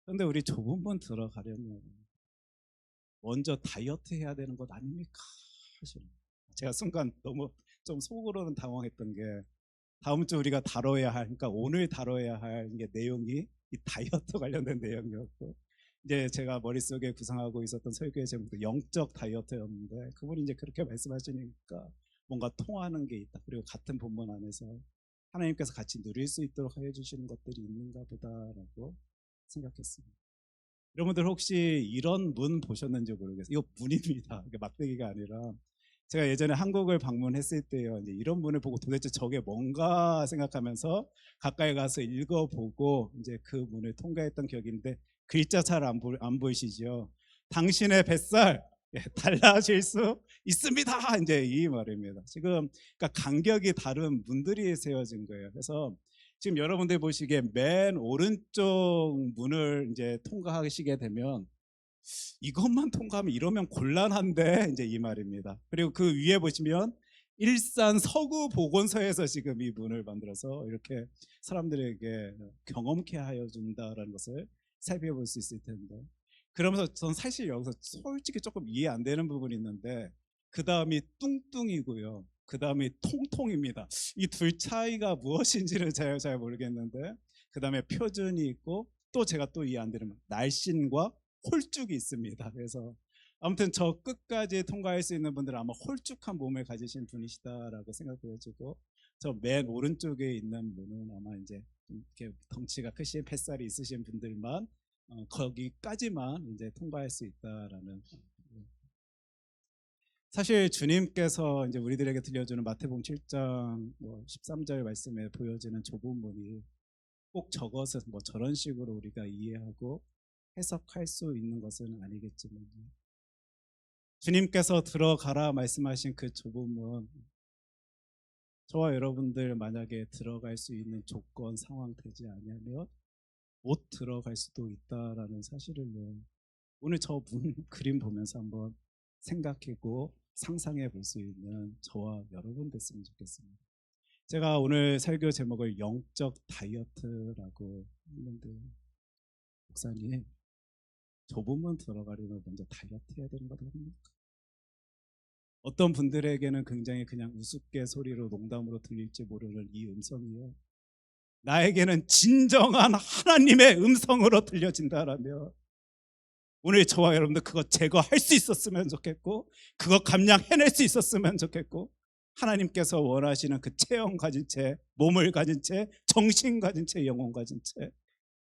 그런데 우리 좁은 문 들어가려면 먼저 다이어트 해야 되는 것 아닙니까? 하시는. 제가 순간 너무 좀 속으로는 당황했던 게, 다음 주 우리가 다뤄야 할, 그러니까 오늘 다뤄야 할 게 내용이 이 다이어트 관련된 내용이었고, 이제 제가 머릿속에 구상하고 있었던 설교의 제목도 영적 다이어트였는데, 그분이 이제 그렇게 말씀하시니까 뭔가 통하는 게 있다. 그리고 같은 본문 안에서 하나님께서 같이 누릴 수 있도록 하여 주시는 것들이 있는가 보다라고 생각했습니다. 여러분들 혹시 이런 문 보셨는지 모르겠어요. 이거 문입니다. 이게 막대기가 아니라, 제가 예전에 한국을 방문했을 때요, 이제 이런 문을 보고 도대체 저게 뭔가 생각하면서 가까이 가서 읽어보고 이제 그 문을 통과했던 기억이 있는데, 글자 잘 안 보이시죠? 당신의 뱃살 달라질 수 있습니다. 이제 이 말입니다. 지금 그러니까 간격이 다른 문들이 세워진 거예요. 그래서 지금 여러분들 보시기에 맨 오른쪽 문을 이제 통과하시게 되면, 이것만 통과하면 이러면 곤란한데, 이제 이 말입니다. 그리고 그 위에 보시면 일산 서구 보건소에서 지금 이 문을 만들어서 이렇게 사람들에게 경험케 하여 준다라는 것을 살펴볼 수 있을 텐데, 그러면서 전 사실 여기서 솔직히 조금 이해 안 되는 부분이 있는데, 그 다음이 뚱뚱이고요, 그 다음이 통통입니다. 이 둘 차이가 무엇인지를 잘 모르겠는데, 그 다음에 표준이 있고, 또 제가 또 이해 안 되는 날씬과 홀쭉이 있습니다. 그래서 아무튼 저 끝까지 통과할 수 있는 분들은 아마 홀쭉한 몸을 가지신 분이시다라고 생각되어지고, 저 맨 오른쪽에 있는 분은 아마 이제 이렇게 덩치가 크신 뱃살이 있으신 분들만 거기까지만 이제 통과할 수 있다라는. 사실 주님께서 이제 우리들에게 들려주는 마태복음 7장 13절 말씀에 보여지는 좁은 문이 꼭 저것을 뭐 저런 식으로 우리가 이해하고 해석할 수 있는 것은 아니겠지만, 주님께서 들어가라 말씀하신 그 좁은 문, 저와 여러분들 만약에 들어갈 수 있는 조건, 상황 되지 않으면 못 들어갈 수도 있다라는 사실을 오늘 저 문 그림 보면서 한번 생각하고 상상해 볼 수 있는 저와 여러분 됐으면 좋겠습니다. 제가 오늘 설교 제목을 영적 다이어트라고 했는데, 목사님, 좁은 문 들어가려면 먼저 다이어트 해야 되는 거 아닙니까? 어떤 분들에게는 굉장히 그냥 우습게 소리로 농담으로 들릴지 모르는 이 음성이요, 나에게는 진정한 하나님의 음성으로 들려진다라면 오늘 저와 여러분들 그거 제거할 수 있었으면 좋겠고, 그거 감량해낼 수 있었으면 좋겠고, 하나님께서 원하시는 그 체형 가진 채, 몸을 가진 채, 정신 가진 채, 영혼 가진 채,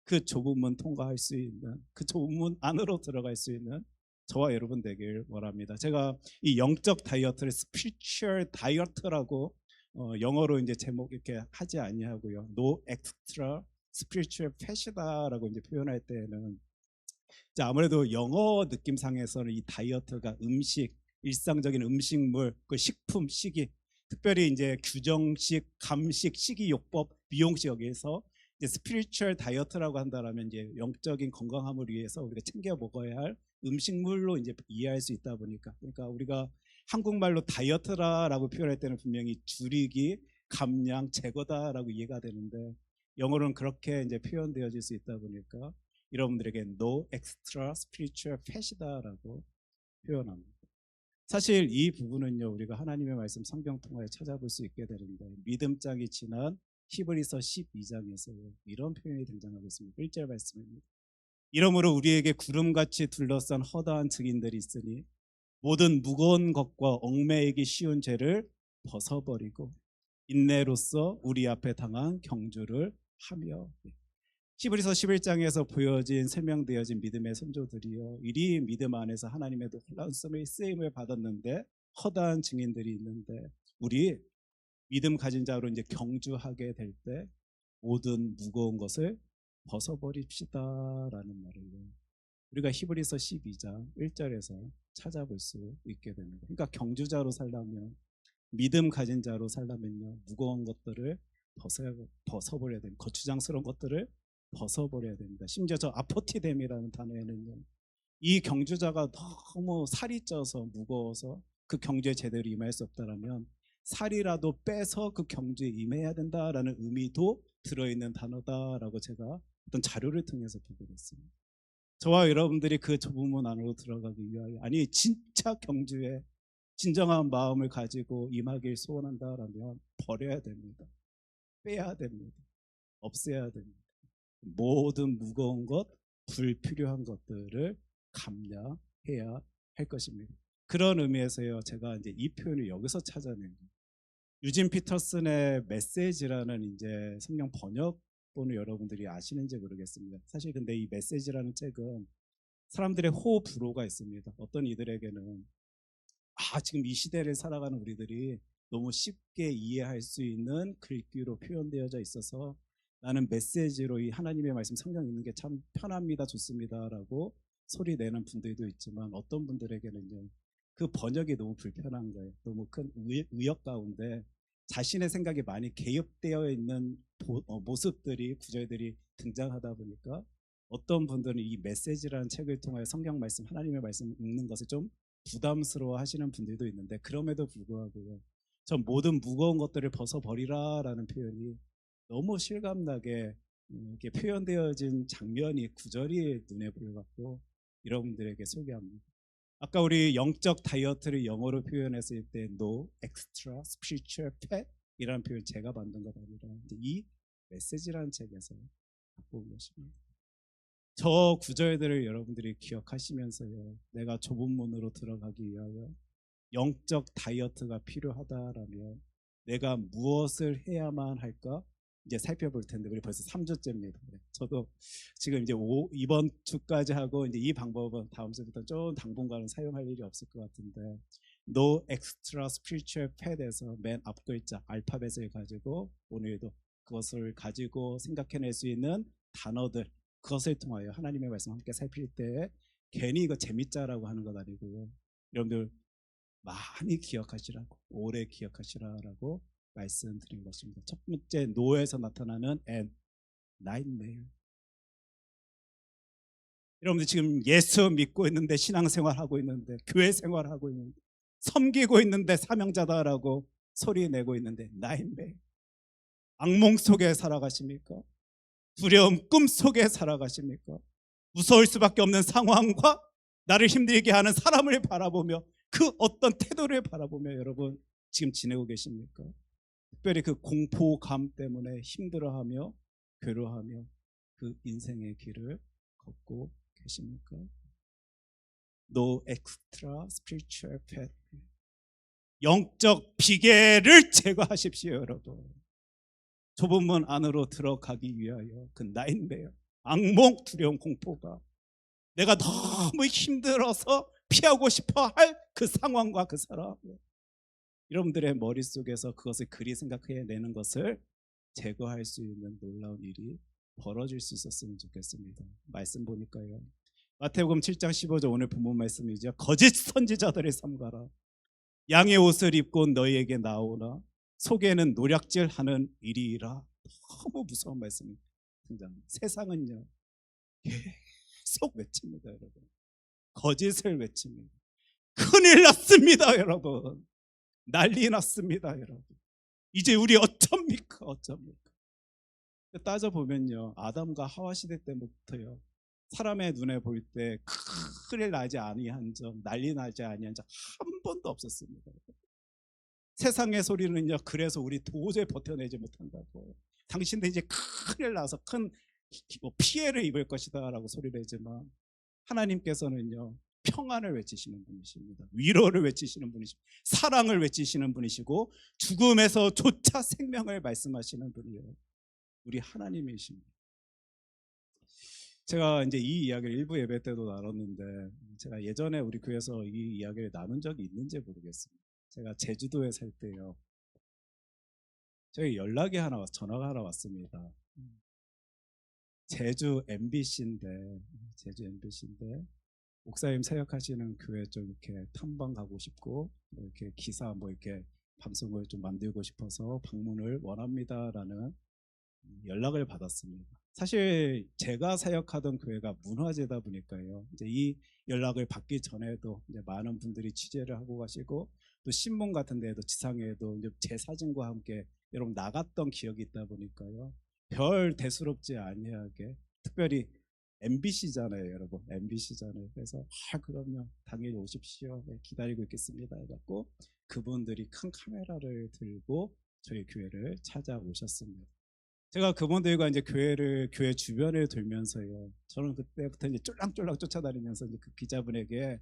그 좁은 문 통과할 수 있는, 그 좁은 문 안으로 들어갈 수 있는 저와 여러분 되길 원합니다. 제가 이 영적 다이어트를 spiritual diet라고 영어로 이제 제목 이렇게 하지 아니하고요, no extra spiritual fat이다라고 이제 표현할 때에는, 이제 아무래도 영어 느낌상에서는 이 다이어트가 음식, 일상적인 음식물, 그 식품, 식이, 특별히 이제 규정식, 감식, 식이요법, 미용식, 여기에서 이제 스피리추얼 다이어트라고 한다라면 이제 영적인 건강함을 위해서 우리가 챙겨 먹어야 할 음식물로 이제 이해할 수 있다 보니까, 그러니까 우리가 한국말로 다이어트라고 표현할 때는 분명히 줄이기, 감량, 제거다라고 이해가 되는데, 영어로는 그렇게 이제 표현되어질 수 있다 보니까 여러분들에게 no extra spiritual fat이다라고 표현합니다. 사실 이 부분은요, 우리가 하나님의 말씀 성경 통하여 찾아볼 수 있게 되는데, 믿음장이 지난 히브리서 12장에서 이런 표현이 등장하고 있습니다. 1절 말씀입니다. 이러므로 우리에게 구름같이 둘러싼 허다한 증인들이 있으니 모든 무거운 것과 얽매이기 쉬운 죄를 벗어버리고 인내로써 우리 앞에 당한 경주를 하며. 히브리서 11장에서 보여진, 설명되어진 믿음의 선조들이요, 이리 믿음 안에서 하나님의 놀라운 쓰임을 받았는데 허다한 증인들이 있는데, 우리 믿음 가진 자로 이제 경주하게 될 때 모든 무거운 것을 벗어버립시다라는 말을 우리가 히브리서 12장 1절에서 찾아볼 수 있게 됩니다. 그러니까 경주자로 살려면, 믿음 가진 자로 살려면요, 무거운 것들을 벗어버려야 됩니다. 거추장스러운 것들을 벗어버려야 됩니다. 심지어 저 아포티뎀이라는 단어에는요, 이 경주자가 너무 살이 쪄서 무거워서 그 경주에 제대로 임할 수 없다라면 살이라도 빼서 그 경주에 임해야 된다라는 의미도 들어있는 단어다라고 제가 어떤 자료를 통해서 보게 됐습니다. 저와 여러분들이 그 좁은 문 안으로 들어가기 위하여, 아니 진짜 경주에 진정한 마음을 가지고 임하길 소원한다라면 버려야 됩니다. 빼야 됩니다. 없애야 됩니다. 모든 무거운 것, 불필요한 것들을 감량해야 할 것입니다. 그런 의미에서요, 제가 이제 이 표현을 여기서 찾아낸 거예요. 유진 피터슨의 메시지라는 이제 성경 번역본을 여러분들이 아시는지 모르겠습니다. 사실 근데 이 메시지라는 책은 사람들의 호불호가 있습니다. 어떤 이들에게는 지금 이 시대를 살아가는 우리들이 너무 쉽게 이해할 수 있는 글귀로 표현되어져 있어서 나는 메시지로 이 하나님의 말씀 성경 읽는 게 참 편합니다, 좋습니다라고 소리 내는 분들도 있지만, 어떤 분들에게는요, 그 번역이 너무 불편한 거예요. 너무 큰 의역 가운데 자신의 생각이 많이 개입되어 있는 모습들이, 구절들이 등장하다 보니까 어떤 분들은 이 메시지라는 책을 통하여 성경 말씀, 하나님의 말씀 읽는 것을 좀 부담스러워 하시는 분들도 있는데, 그럼에도 불구하고요, 전 모든 무거운 것들을 벗어버리라라는 표현이 너무 실감나게 이렇게 표현되어진 장면이, 구절이 눈에 보여갖고 여러분들에게 소개합니다. 아까 우리 영적 다이어트를 영어로 표현했을 때 no extra spiritual fat 이라는 표현 제가 만든 것 아니라 이 메시지라는 책에서 갖고 온 것입니다. 저 구절들을 여러분들이 기억하시면서요, 내가 좁은 문으로 들어가기 위하여 영적 다이어트가 필요하다라면 내가 무엇을 해야만 할까 이제 살펴볼 텐데, 우리 벌써 3주째입니다. 저도 지금 이제 이번 주까지 하고 이제 이 방법은 다음 주부터 좀 당분간은 사용할 일이 없을 것 같은데, No Extra Spiritual Fat에서 맨 앞 글자 알파벳을 가지고 오늘도 그것을 가지고 생각해낼 수 있는 단어들, 그것을 통하여 하나님의 말씀 함께 살필 때 괜히 이거 재밌자라고 하는 것 아니고요, 여러분들 많이 기억하시라고, 오래 기억하시라라고 말씀드린 것입니다. 첫 번째, 노에서 나타나는 N, nightmare. 여러분들 지금 예수 믿고 있는데, 신앙생활하고 있는데, 교회 생활하고 있는데, 섬기고 있는데 사명자다라고 소리 내고 있는데 nightmare. 악몽 속에 살아가십니까? 두려움, 꿈 속에 살아가십니까? 무서울 수밖에 없는 상황과 나를 힘들게 하는 사람을 바라보며, 그 어떤 태도를 바라보며 여러분 지금 지내고 계십니까? 특별히 그 공포감 때문에 힘들어하며 괴로워하며 그 인생의 길을 걷고 계십니까? no extra spiritual fat. 영적 비계를 제거하십시오, 여러분. 좁은 문 안으로 들어가기 위하여 그 나인베어, 악몽, 두려움, 공포가 내가 너무 힘들어서 피하고 싶어 할 그 상황과 그 사람, 여러분들의 머릿속에서 그것을 그리 생각해내는 것을 제거할 수 있는 놀라운 일이 벌어질 수 있었으면 좋겠습니다. 말씀 보니까요, 마태복음 7장 15절 오늘 본문 말씀이죠. 거짓 선지자들을 삼가라. 양의 옷을 입고 너희에게 나오나 속에는 노략질하는 일이라. 너무 무서운 말씀입니다. 세상은요 계속 외칩니다, 여러분. 거짓을 외칩니다. 큰일 났습니다, 여러분. 난리 났습니다, 여러분. 이제 우리 어쩝니까? 따져보면요, 아담과 하와 시대 때부터요, 사람의 눈에 볼 때 큰일 나지 아니한 점, 난리 나지 아니한 점 한 번도 없었습니다. 세상의 소리는요, 그래서 우리 도저히 버텨내지 못한다고, 당신들 이제 큰일 나서 큰 피해를 입을 것이다 라고 소리를 하지만, 하나님께서는요 평안을 외치시는 분이십니다. 위로를 외치시는 분이십니다. 사랑을 외치시는 분이시고, 죽음에서조차 생명을 말씀하시는 분이에요. 우리 하나님이십니다. 제가 이제 이 이야기를 일부 예배 때도 나눴는데, 제가 예전에 우리 교회에서 이 이야기를 나눈 적이 있는지 모르겠습니다. 제가 제주도에 살 때요, 저희 연락이 전화가 하나 왔습니다. 제주 MBC인데 목사님 사역하시는 교회 좀 이렇게 탐방 가고 싶고, 이렇게 기사 이렇게 방송을 좀 만들고 싶어서 방문을 원합니다라는 연락을 받았습니다. 사실 제가 사역하던 교회가 문화재다 보니까요, 이제 이 연락을 받기 전에도 이제 많은 분들이 취재를 하고 가시고, 또 신문 같은 데에도 지상에도 이제 제 사진과 함께 여러분 나갔던 기억이 있다 보니까요, 별 대수롭지 아니하게, 특별히 MBC잖아요, 여러분. MBC잖아요. 그래서 그럼요, 당연히 오십시오, 기다리고 있겠습니다 해갖고 그분들이 큰 카메라를 들고 저희 교회를 찾아오셨습니다. 제가 그분들과 이제 교회 주변을 돌면서요, 저는 그때부터 이제 쫄랑쫄랑 쫓아다니면서 이제 그 기자분에게,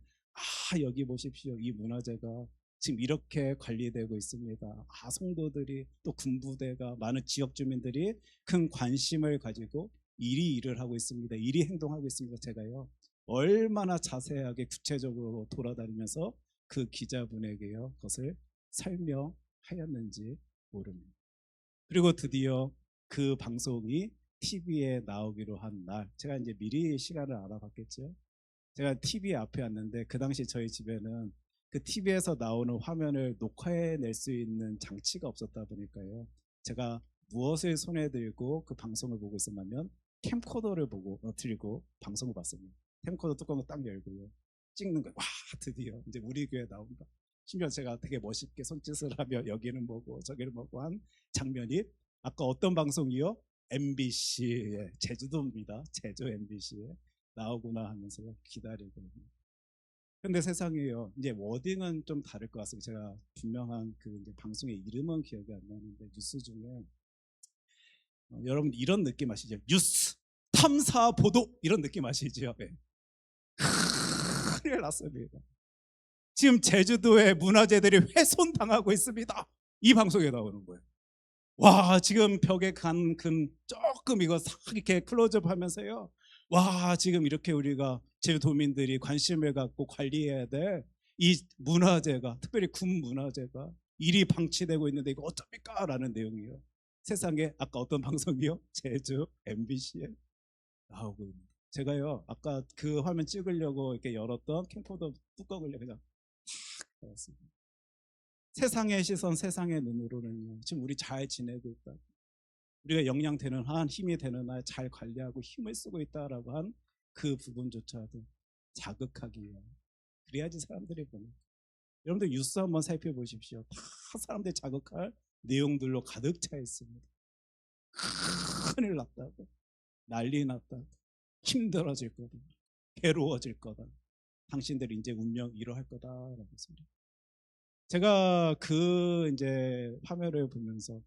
여기 보십시오, 이 문화재가 지금 이렇게 관리되고 있습니다. 성도들이, 또 군부대가, 많은 지역 주민들이 큰 관심을 가지고 일을 하고 있습니다. 행동하고 있습니다. 제가요 얼마나 자세하게 구체적으로 돌아다니면서 그 기자분에게요 그것을 설명하였는지 모릅니다. 그리고 드디어 그 방송이 TV에 나오기로 한 날, 제가 이제 미리 시간을 알아봤겠죠. 제가 TV 앞에 왔는데, 그 당시 저희 집에는 그 TV에서 나오는 화면을 녹화해낼 수 있는 장치가 없었다 보니까요, 제가 무엇을 손에 들고 그 방송을 보고 있었냐면 캠코더를 들고 방송을 봤습니다. 캠코더 뚜껑을 딱 열고요, 찍는 거예요. 드디어 이제 우리 교회 나온다. 심지어 제가 되게 멋있게 손짓을 하며 여기는 뭐고 저기는 뭐고 한 장면이, 아까 어떤 방송이요? MBC의, 제주도입니다. 제주 MBC에 나오구나 하면서 기다리고. 근데 세상에요, 이제 워딩은 좀 다를 것 같습니다. 제가 분명한 그 이제 방송의 이름은 기억이 안 나는데, 뉴스 중에 여러분 이런 느낌 아시죠? 뉴스 탐사 보도, 이런 느낌 아시죠? 네. 큰일 났습니다. 지금 제주도의 문화재들이 훼손당하고 있습니다. 이 방송에 나오는 거예요. 지금 벽에 간 금 조금 이거 싹 이렇게 클로즈업 하면서요, 지금 이렇게 우리가 제주도민들이 관심을 갖고 관리해야 될 이 문화재가, 특별히 군 문화재가 일이 방치되고 있는데 이거 어쩝니까? 라는 내용이요. 세상에, 아까 어떤 방송이요? 제주 MBC에 나오고 있는. 제가요 아까 그 화면 찍으려고 이렇게 열었던 캠코더 뚜껑을 그냥 탁 열었습니다. 세상의 시선, 세상의 눈으로는요, 지금 우리 잘 지내고 있다, 우리가 영양되는 한, 힘이 되는 한 잘 관리하고 힘을 쓰고 있다라고 한 그 부분조차도 자극하기 위한, 그래야지 사람들이 보는. 여러분들 뉴스 한번 살펴보십시오. 다 사람들이 자극할 내용들로 가득 차 있습니다. 큰일 났다고, 난리 났다고, 힘들어질 거다, 괴로워질 거다, 당신들이 이제 운명 이러할 거다라고 소리. 제가 그 이제 화면을 보면서,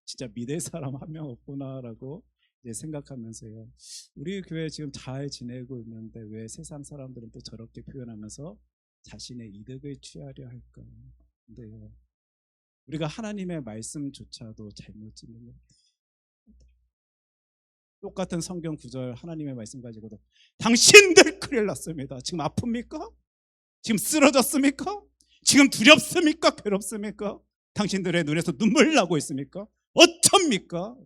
진짜 믿을 사람 한 명 없구나라고 이제 생각하면서요. 우리 교회 지금 잘 지내고 있는데 왜 세상 사람들은 또 저렇게 표현하면서 자신의 이득을 취하려 할까? 근데요. 우리가 하나님의 말씀조차도 잘못 짓는 것. 똑같은 성경 구절 하나님의 말씀 가지고도 당신들 큰일 났습니다. 지금 아픕니까? 지금 쓰러졌습니까? 지금 두렵습니까? 괴롭습니까? 당신들의 눈에서 눈물 나고 있습니까? 어쩝니까?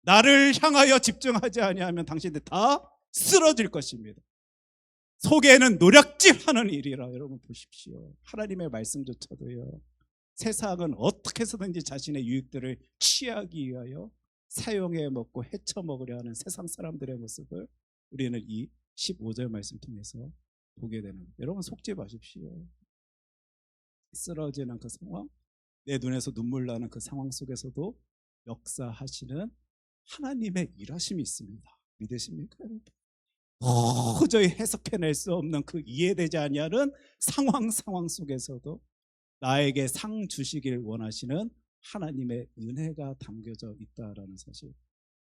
나를 향하여 집중하지 아니하면 당신들 다 쓰러질 것입니다. 속에는 노략질하는 일이라. 여러분 보십시오. 하나님의 말씀조차도요. 세상은 어떻게 해서든지 자신의 유익들을 취하기 위하여 사용해 먹고 헤쳐 먹으려 하는 세상 사람들의 모습을 우리는 이 15절 말씀 통해서 보게 되는 거예요. 여러분 속지 마십시오. 쓰러지는 그 상황, 내 눈에서 눈물 나는 그 상황 속에서도 역사하시는 하나님의 일하심이 있습니다. 믿으십니까? 도저히 해석해낼 수 없는 그 이해되지 아니하는 상황 속에서도 나에게 상 주시길 원하시는 하나님의 은혜가 담겨져 있다라는 사실,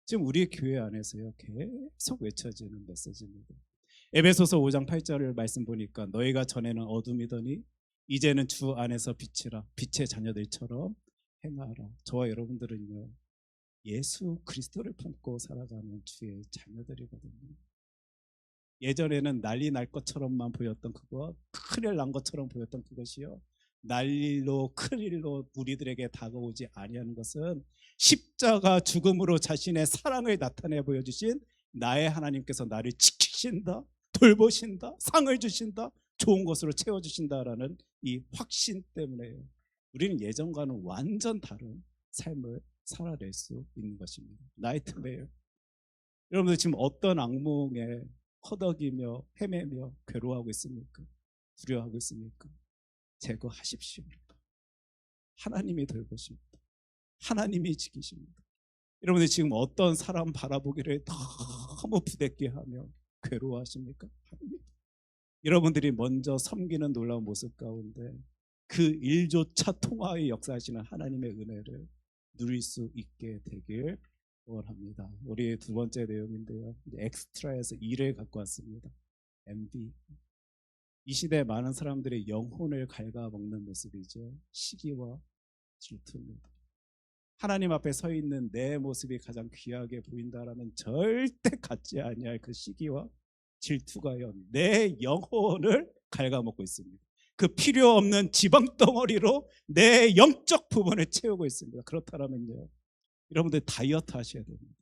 지금 우리 교회 안에서요 계속 외쳐지는 메시지입니다. 에베소서 5장 8절을 말씀 보니까 너희가 전에는 어둠이더니 이제는 주 안에서 빛이라, 빛의 자녀들처럼 행하라. 저와 여러분들은요 예수 그리스도를 품고 살아가는 주의 자녀들이거든요. 예전에는 난리 날 것처럼만 보였던 그것, 큰일 난 것처럼 보였던 그것이요 난리로 큰일로 우리들에게 다가오지 아니하는 것은 십자가 죽음으로 자신의 사랑을 나타내 보여주신 나의 하나님께서 나를 지키신다, 돌보신다, 상을 주신다, 좋은 것으로 채워주신다라는 이 확신 때문에요 우리는 예전과는 완전 다른 삶을 살아낼 수 있는 것입니다. 나이트메어. 여러분들 지금 어떤 악몽에 허덕이며 헤매며 괴로워하고 있습니까? 두려워하고 있습니까? 제거하십시오. 하나님이 돌보십니다. 하나님이 지키십니다. 여러분들 지금 어떤 사람 바라보기를 너무 부대끼 하며 괴로워하십니까? 여러분들이 먼저 섬기는 놀라운 모습 가운데 그 일조차 통하여 역사하시는 하나님의 은혜를 누릴 수 있게 되길 원합니다. 우리 두 번째 내용인데요, 엑스트라에서 2를 갖고 왔습니다. MB. 이 시대 많은 사람들의 영혼을 갉아먹는 모습이죠. 시기와 질투입니다. 하나님 앞에 서 있는 내 모습이 가장 귀하게 보인다라면 절대 갖지 아니할 그 시기와 질투가요 내 영혼을 갉아먹고 있습니다. 그 필요 없는 지방 덩어리로 내 영적 부분을 채우고 있습니다. 그렇다면요 여러분들 다이어트 하셔야 됩니다.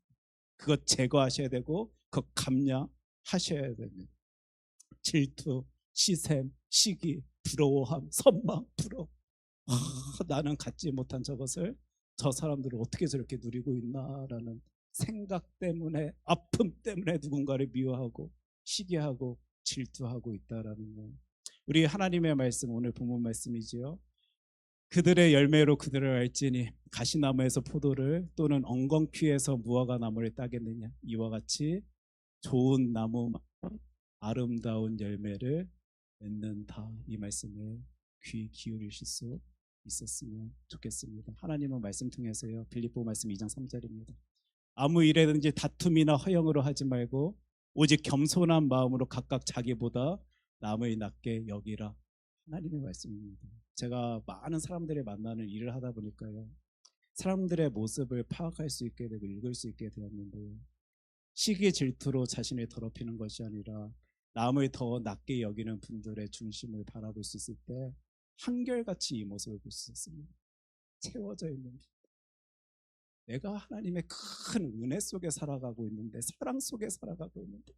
그것 제거하셔야 되고 그것 감량하셔야 됩니다. 질투, 시샘, 시기, 부러워함, 선망, 부러워. 나는 갖지 못한 저것을 저 사람들은 어떻게 저렇게 누리고 있나라는 생각 때문에, 아픔 때문에 누군가를 미워하고 시기하고 질투하고 있다라는 거. 우리 하나님의 말씀, 오늘 본문 말씀이지요. 그들의 열매로 그들을 알지니 가시나무에서 포도를 또는 엉겅퀴에서 무화과 나무를 따겠느냐. 이와 같이 좋은 나무 아름다운 열매를 맺는다. 이 말씀에 귀 기울이실 수 있었으면 좋겠습니다. 하나님은 말씀 통해서요 빌립보 말씀 2장 3절입니다. 아무 일에든지 다툼이나 허영으로 하지 말고 오직 겸손한 마음으로 각각 자기보다 남을 낮게 여기라. 하나님의 말씀입니다. 제가 많은 사람들을 만나는 일을 하다 보니까요 사람들의 모습을 파악할 수 있게 되고 읽을 수 있게 되었는데요, 시기 질투로 자신을 더럽히는 것이 아니라 남을 더 낮게 여기는 분들의 중심을 바라볼 수 있을 때 한결같이 이 모습을 볼 수 있습니다. 채워져 있는, 내가 하나님의 큰 은혜 속에 살아가고 있는데, 사랑 속에 살아가고 있는데,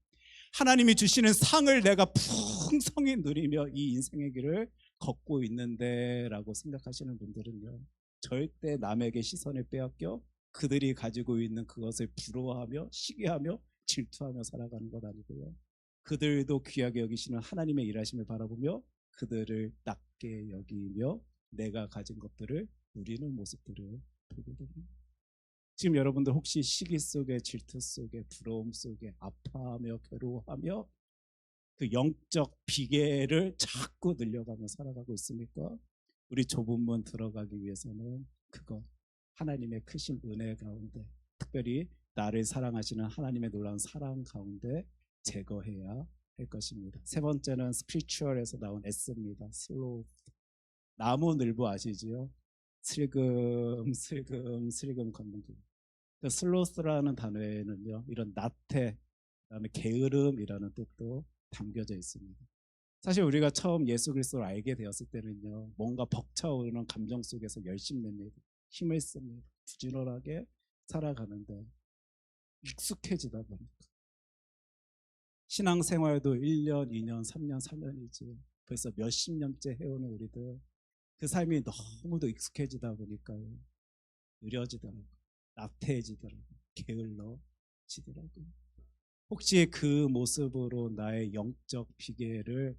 하나님이 주시는 상을 내가 풍성히 누리며 이 인생의 길을 걷고 있는데 라고 생각하시는 분들은요 절대 남에게 시선을 빼앗겨 그들이 가지고 있는 그것을 부러워하며 시기하며 질투하며 살아가는 것 아니고요, 그들도 귀하게 여기시는 하나님의 일하심을 바라보며 그들을 낮게 여기며 내가 가진 것들을 누리는 모습들을 보게 됩니다. 지금 여러분들 혹시 시기 속에, 질투 속에, 부러움 속에 아파하며 괴로워하며 그 영적 비계를 자꾸 늘려가며 살아가고 있습니까? 우리 좁은 문 들어가기 위해서는 그것, 하나님의 크신 은혜 가운데, 특별히 나를 사랑하시는 하나님의 놀라운 사랑 가운데 제거해야 할 것입니다. 세 번째는 스피리추얼에서 나온 S입니다. 슬로우. 나무늘보 아시지요? 슬금 걷는 길. 그 슬로스라는 단어에는요, 이런 나태, 그다음에 게으름이라는 뜻도 담겨져 있습니다. 사실 우리가 처음 예수 그리스도를 알게 되었을 때는요, 뭔가 벅차오르는 감정 속에서 열심히 냅니다. 힘을 씁니다. 부지런하게 살아가는데 익숙해지다 보니까 신앙생활도 1년, 2년, 3년, 4년이지 벌써 몇십 년째 해오는 우리들, 그 삶이 너무도 익숙해지다 보니까요, 느려지더라고요. 나태해지더라고요. 게을러지더라고요. 혹시 그 모습으로 나의 영적 비계를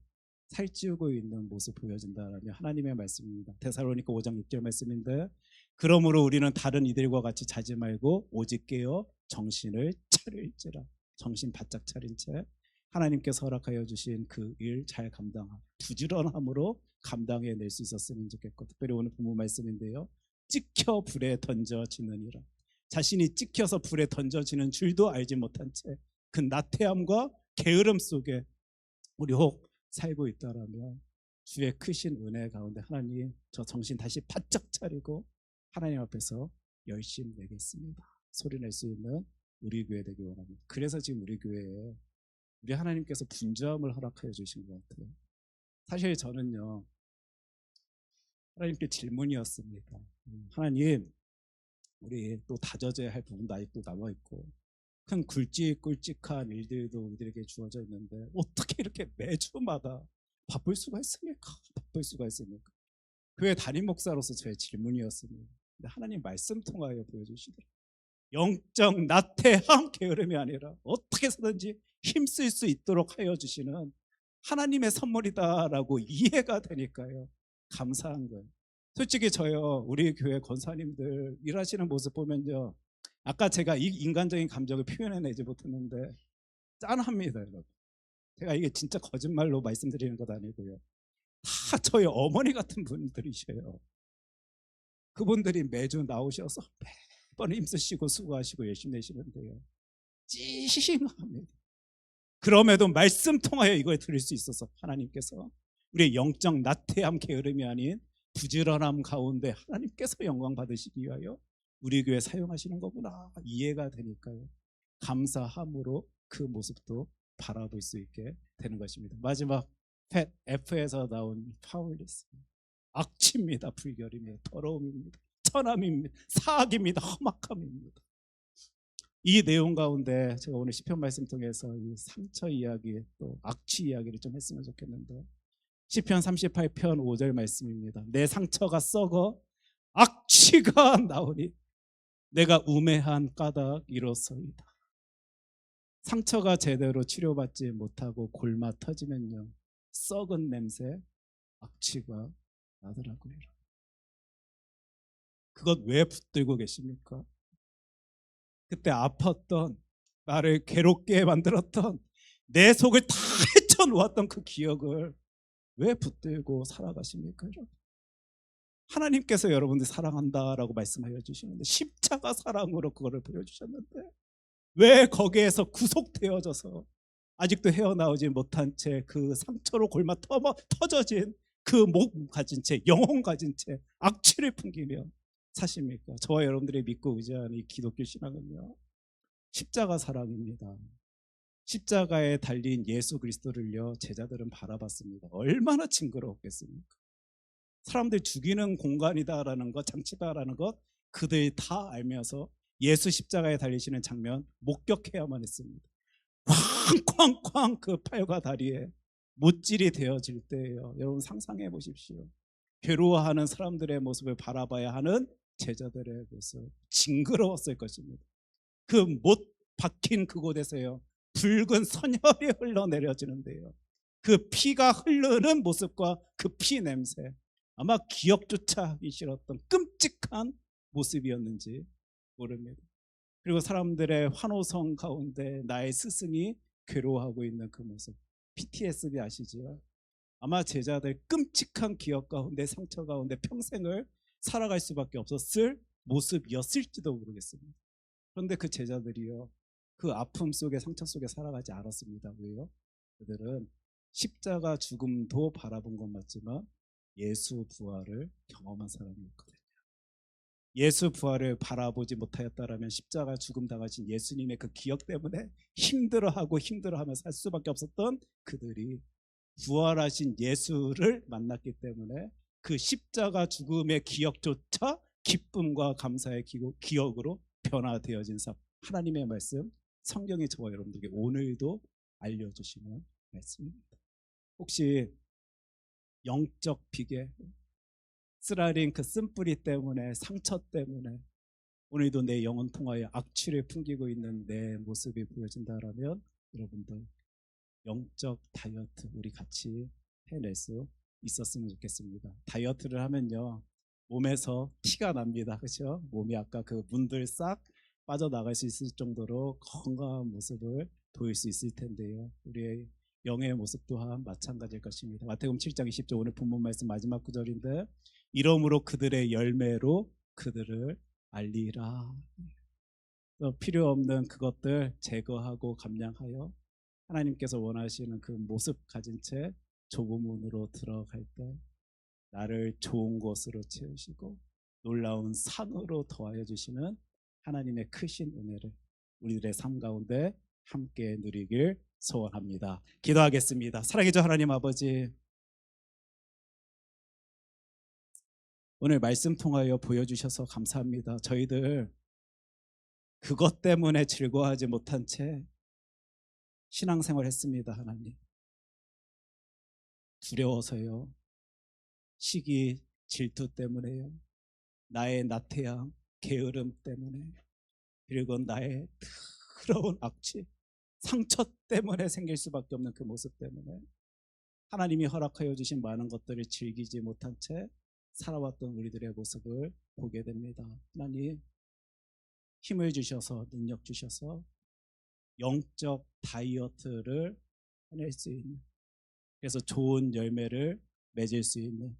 살찌우고 있는 모습 보여진다라면 하나님의 말씀입니다. 데살로니가 5장 6절 말씀인데, 그러므로 우리는 다른 이들과 같이 자지 말고 오직 깨어 정신을 차릴지라. 정신 바짝 차린 채 하나님께서 허락하여 주신 그 일 잘 감당하고 부지런함으로 감당해낼 수 있었으면 좋겠고, 특별히 오늘 본문 말씀인데요, 찍혀 불에 던져지느니라. 자신이 찍혀서 불에 던져지는 줄도 알지 못한 채 그 나태함과 게으름 속에 우리 혹 살고 있다라면 주의 크신 은혜 가운데 하나님, 저 정신 다시 바짝 차리고 하나님 앞에서 열심히 내겠습니다 소리 낼 수 있는 우리 교회 되기 원합니다. 그래서 지금 우리 교회에 우리 하나님께서 분주함을 허락하여 주신 것 같아요. 사실 저는요, 하나님께 질문이었습니다. 하나님, 우리 또 다져져야 할 부분도 아직도 남아있고 큰 굵직굵직한 일들도 우리들에게 주어져 있는데 어떻게 이렇게 매주마다 바쁠 수가 있습니까? 교회 담임 목사로서 저의 질문이었습니다. 근데 하나님 말씀 통하여 보여주시더라고요. 영적 나태함, 게으름이 아니라 어떻게 해서든지 힘쓸 수 있도록 하여 주시는 하나님의 선물이다라고 이해가 되니까요, 감사한 거예요. 솔직히 저요, 우리 교회 권사님들 일하시는 모습 보면요, 아까 제가 이 인간적인 감정을 표현해내지 못했는데 짠합니다, 여러분. 제가 이게 진짜 거짓말로 말씀드리는 것 아니고요, 다 저희 어머니 같은 분들이셔요. 그분들이 매주 나오셔서 매번 힘쓰시고 수고하시고 열심히 내시는데요, 찡합니다. 그럼에도 말씀 통하여 이걸 들을 수 있어서 하나님께서 우리의 영적 나태함, 게으름이 아닌 부지런함 가운데 하나님께서 영광 받으시기 위하여 우리 교회 사용하시는 거구나 이해가 되니까요, 감사함으로 그 모습도 바라볼 수 있게 되는 것입니다. 마지막 F에서 나온 파울리스, 악취입니다. 불결입니다. 더러움입니다. 천함입니다. 사악입니다. 험악함입니다. 이 내용 가운데 제가 오늘 시편 말씀 통해서 이 상처 이야기, 또 악취 이야기를 좀 했으면 좋겠는데, 시편 38편 5절 말씀입니다. 내 상처가 썩어 악취가 나오니 내가 우매한 까닭 이로소이다. 상처가 제대로 치료받지 못하고 골마 터지면요, 썩은 냄새, 악취가 나더라고요. 그것 왜 붙들고 계십니까? 그때 아팠던, 나를 괴롭게 만들었던, 내 속을 다 헤쳐놓았던 그 기억을 왜 붙들고 살아가십니까? 하나님께서 여러분들 사랑한다라고 말씀하여 주시는데 십자가 사랑으로 그거를 보여주셨는데 왜 거기에서 구속되어져서 아직도 헤어나오지 못한 채 그 상처로 골마 터져진 그 몸 가진 채, 영혼 가진 채 악취를 풍기며 사십니까? 저와 여러분들이 믿고 의지하는 이 기독교 신앙은요, 십자가 사랑입니다. 십자가에 달린 예수 그리스도를요, 제자들은 바라봤습니다. 얼마나 징그러웠겠습니까? 사람들 죽이는 공간이다라는 것, 장치다라는 것 그들 다 알면서 예수 십자가에 달리시는 장면 목격해야만 했습니다. 쾅쾅쾅 그 팔과 다리에 못질이 되어질 때예요. 여러분 상상해 보십시오. 괴로워하는 사람들의 모습을 바라봐야 하는 제자들의 모습, 징그러웠을 것입니다. 그 못 박힌 그곳에서요, 붉은 선혈이 흘러내려지는데요, 그 피가 흐르는 모습과 그 피 냄새, 아마 기억조차 하기 싫었던 끔찍한 모습이었는지 모릅니다. 그리고 사람들의 환호성 가운데 나의 스승이 괴로워하고 있는 그 모습, PTSD 아시죠? 아마 제자들 끔찍한 기억 가운데, 상처 가운데 평생을 살아갈 수밖에 없었을 모습이었을지도 모르겠습니다. 그런데 그 제자들이요, 그 아픔 속에, 상처 속에 살아가지 않았습니다. 왜요? 그들은 십자가 죽음도 바라본 건 맞지만 예수 부활을 경험한 사람이었거든요. 예수 부활을 바라보지 못하였다라면 십자가 죽음 당하신 예수님의 그 기억 때문에 힘들어하며 살 수밖에 없었던 그들이 부활하신 예수를 만났기 때문에 그 십자가 죽음의 기억조차 기쁨과 감사의 기억으로 변화되어진 삶. 하나님의 말씀, 성경이 저와 여러분들에게 오늘도 알려주시는 말씀입니다. 혹시 영적 비계, 쓰라린 그 쓴뿌리 때문에, 상처 때문에 오늘도 내 영혼 통하여 악취를 풍기고 있는 내 모습이 보여진다라면 여러분들 영적 다이어트 우리 같이 해낼 수 있었으면 좋겠습니다. 다이어트를 하면요, 몸에서 티가 납니다. 그렇죠? 몸이 아까 그 문들 싹 빠져나갈 수 있을 정도로 건강한 모습을 보일 수 있을 텐데요. 우리의 영의 모습 또한 마찬가지일 것입니다. 마태복음 7장 20절 오늘 본문 말씀 마지막 구절인데, 이러므로 그들의 열매로 그들을 알리라. 또 필요 없는 그것들 제거하고 감량하여 하나님께서 원하시는 그 모습 가진 채 좁은 문으로 들어갈 때 나를 좋은 곳으로 채우시고 놀라운 상으로 더하여 주시는 하나님의 크신 은혜를 우리들의 삶 가운데 함께 누리길 소원합니다. 기도하겠습니다. 사랑해주 하나님 아버지, 오늘 말씀 통하여 보여주셔서 감사합니다. 저희들 그것 때문에 즐거워하지 못한 채 신앙생활 했습니다. 하나님, 두려워서요, 시기 질투 때문에요, 나의 나태함 게으름 때문에, 그리고 나의 더러운 악취 상처 때문에 생길 수밖에 없는 그 모습 때문에 하나님이 허락하여 주신 많은 것들을 즐기지 못한 채 살아왔던 우리들의 모습을 보게 됩니다. 하나님, 힘을 주셔서 능력 주셔서 영적 다이어트를 해낼 수 있는, 그래서 좋은 열매를 맺을 수 있는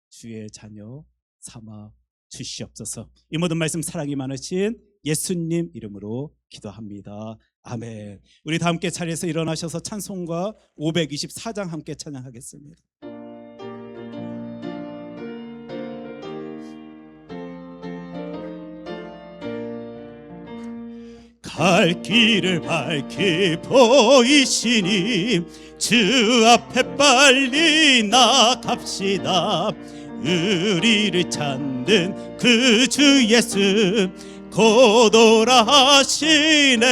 주의 자녀 삼아 주시옵소서. 이 모든 말씀 사랑이 많으신 예수님 이름으로 기도합니다. 아멘. 우리 다 함께 자리에서 일어나셔서 찬송가 524장 함께 찬양하겠습니다. 갈 길을 밝히 보이시니 주 앞에 빨리 나갑시다. 우리를 찾는 그 주 예수 곧 오라 하시네.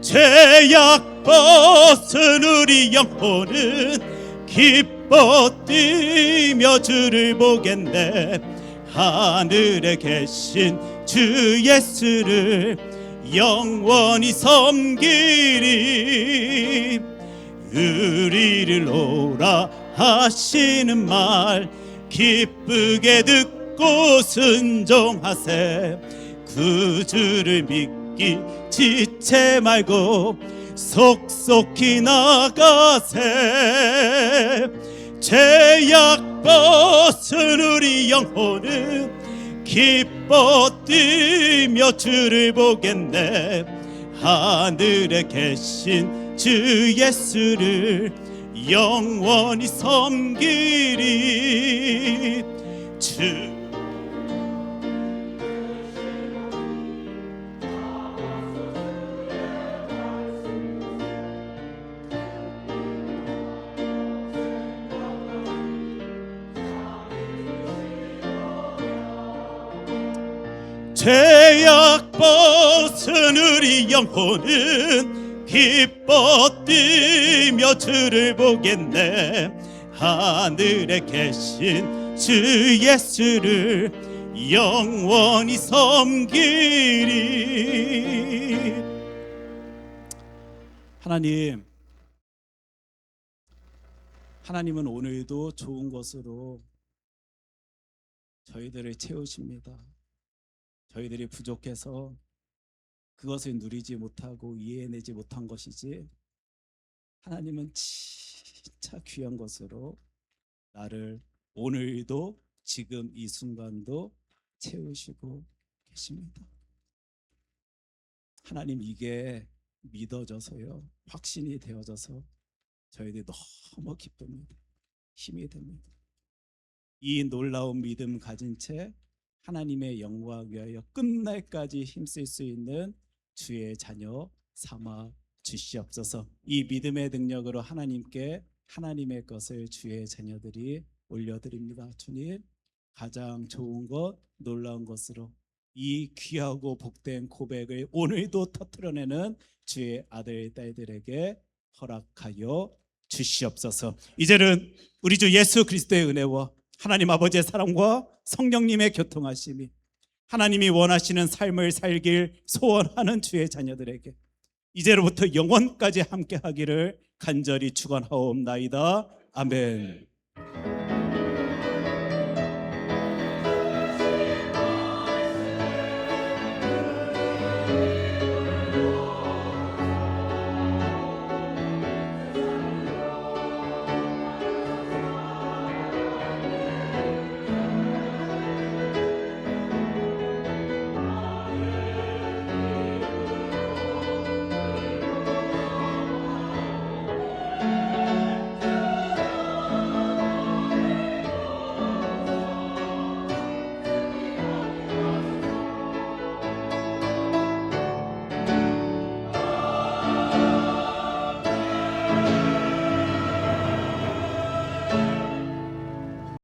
죄악 벗은 우리 영혼은 기뻐 뛰며 주를 보겠네. 하늘에 계신 주 예수를 영원히 섬기리. 우리를 오라 하시는 말 기쁘게 듣고 순종하세. 그 주를 믿기 지체 말고 속속히 나가세. 죄악 벗은 우리 영혼은 기뻐 뛰며 주를 보겠네. 하늘에 계신 주 예수를 영원히 섬기리. 주 죄악 벗은 우리 영혼은 기뻐 뛰며 주를 보겠네. 하늘에 계신 주 예수를 영원히 섬기리. 하나님은 오늘도 좋은 것으로 저희들을 채우십니다. 저희들이 부족해서 그것을 누리지 못하고 이해내지 못한 것이지, 하나님은 진짜 귀한 것으로 나를 오늘도 지금 이 순간도 채우시고 계십니다. 하나님, 이게 믿어져서요, 확신이 되어져서 저희들이 너무 기쁩니다. 힘이 됩니다. 이 놀라운 믿음 가진 채 하나님의 영광 위하여 끝날까지 힘쓸 수 있는 주의 자녀 삼아 주시옵소서. 이 믿음의 능력으로 하나님께 하나님의 것을 주의 자녀들이 올려드립니다. 주님, 가장 좋은 것, 놀라운 것으로 이 귀하고 복된 고백을 오늘도 터뜨려내는 주의 아들 딸들에게 허락하여 주시옵소서. 이제는 우리 주 예수 그리스도의 은혜와 하나님 아버지의 사랑과 성령님의 교통하심이, 하나님이 원하시는 삶을 살길 소원하는 주의 자녀들에게 이제로부터 영원까지 함께 하기를 간절히 축원하옵나이다. 아멘.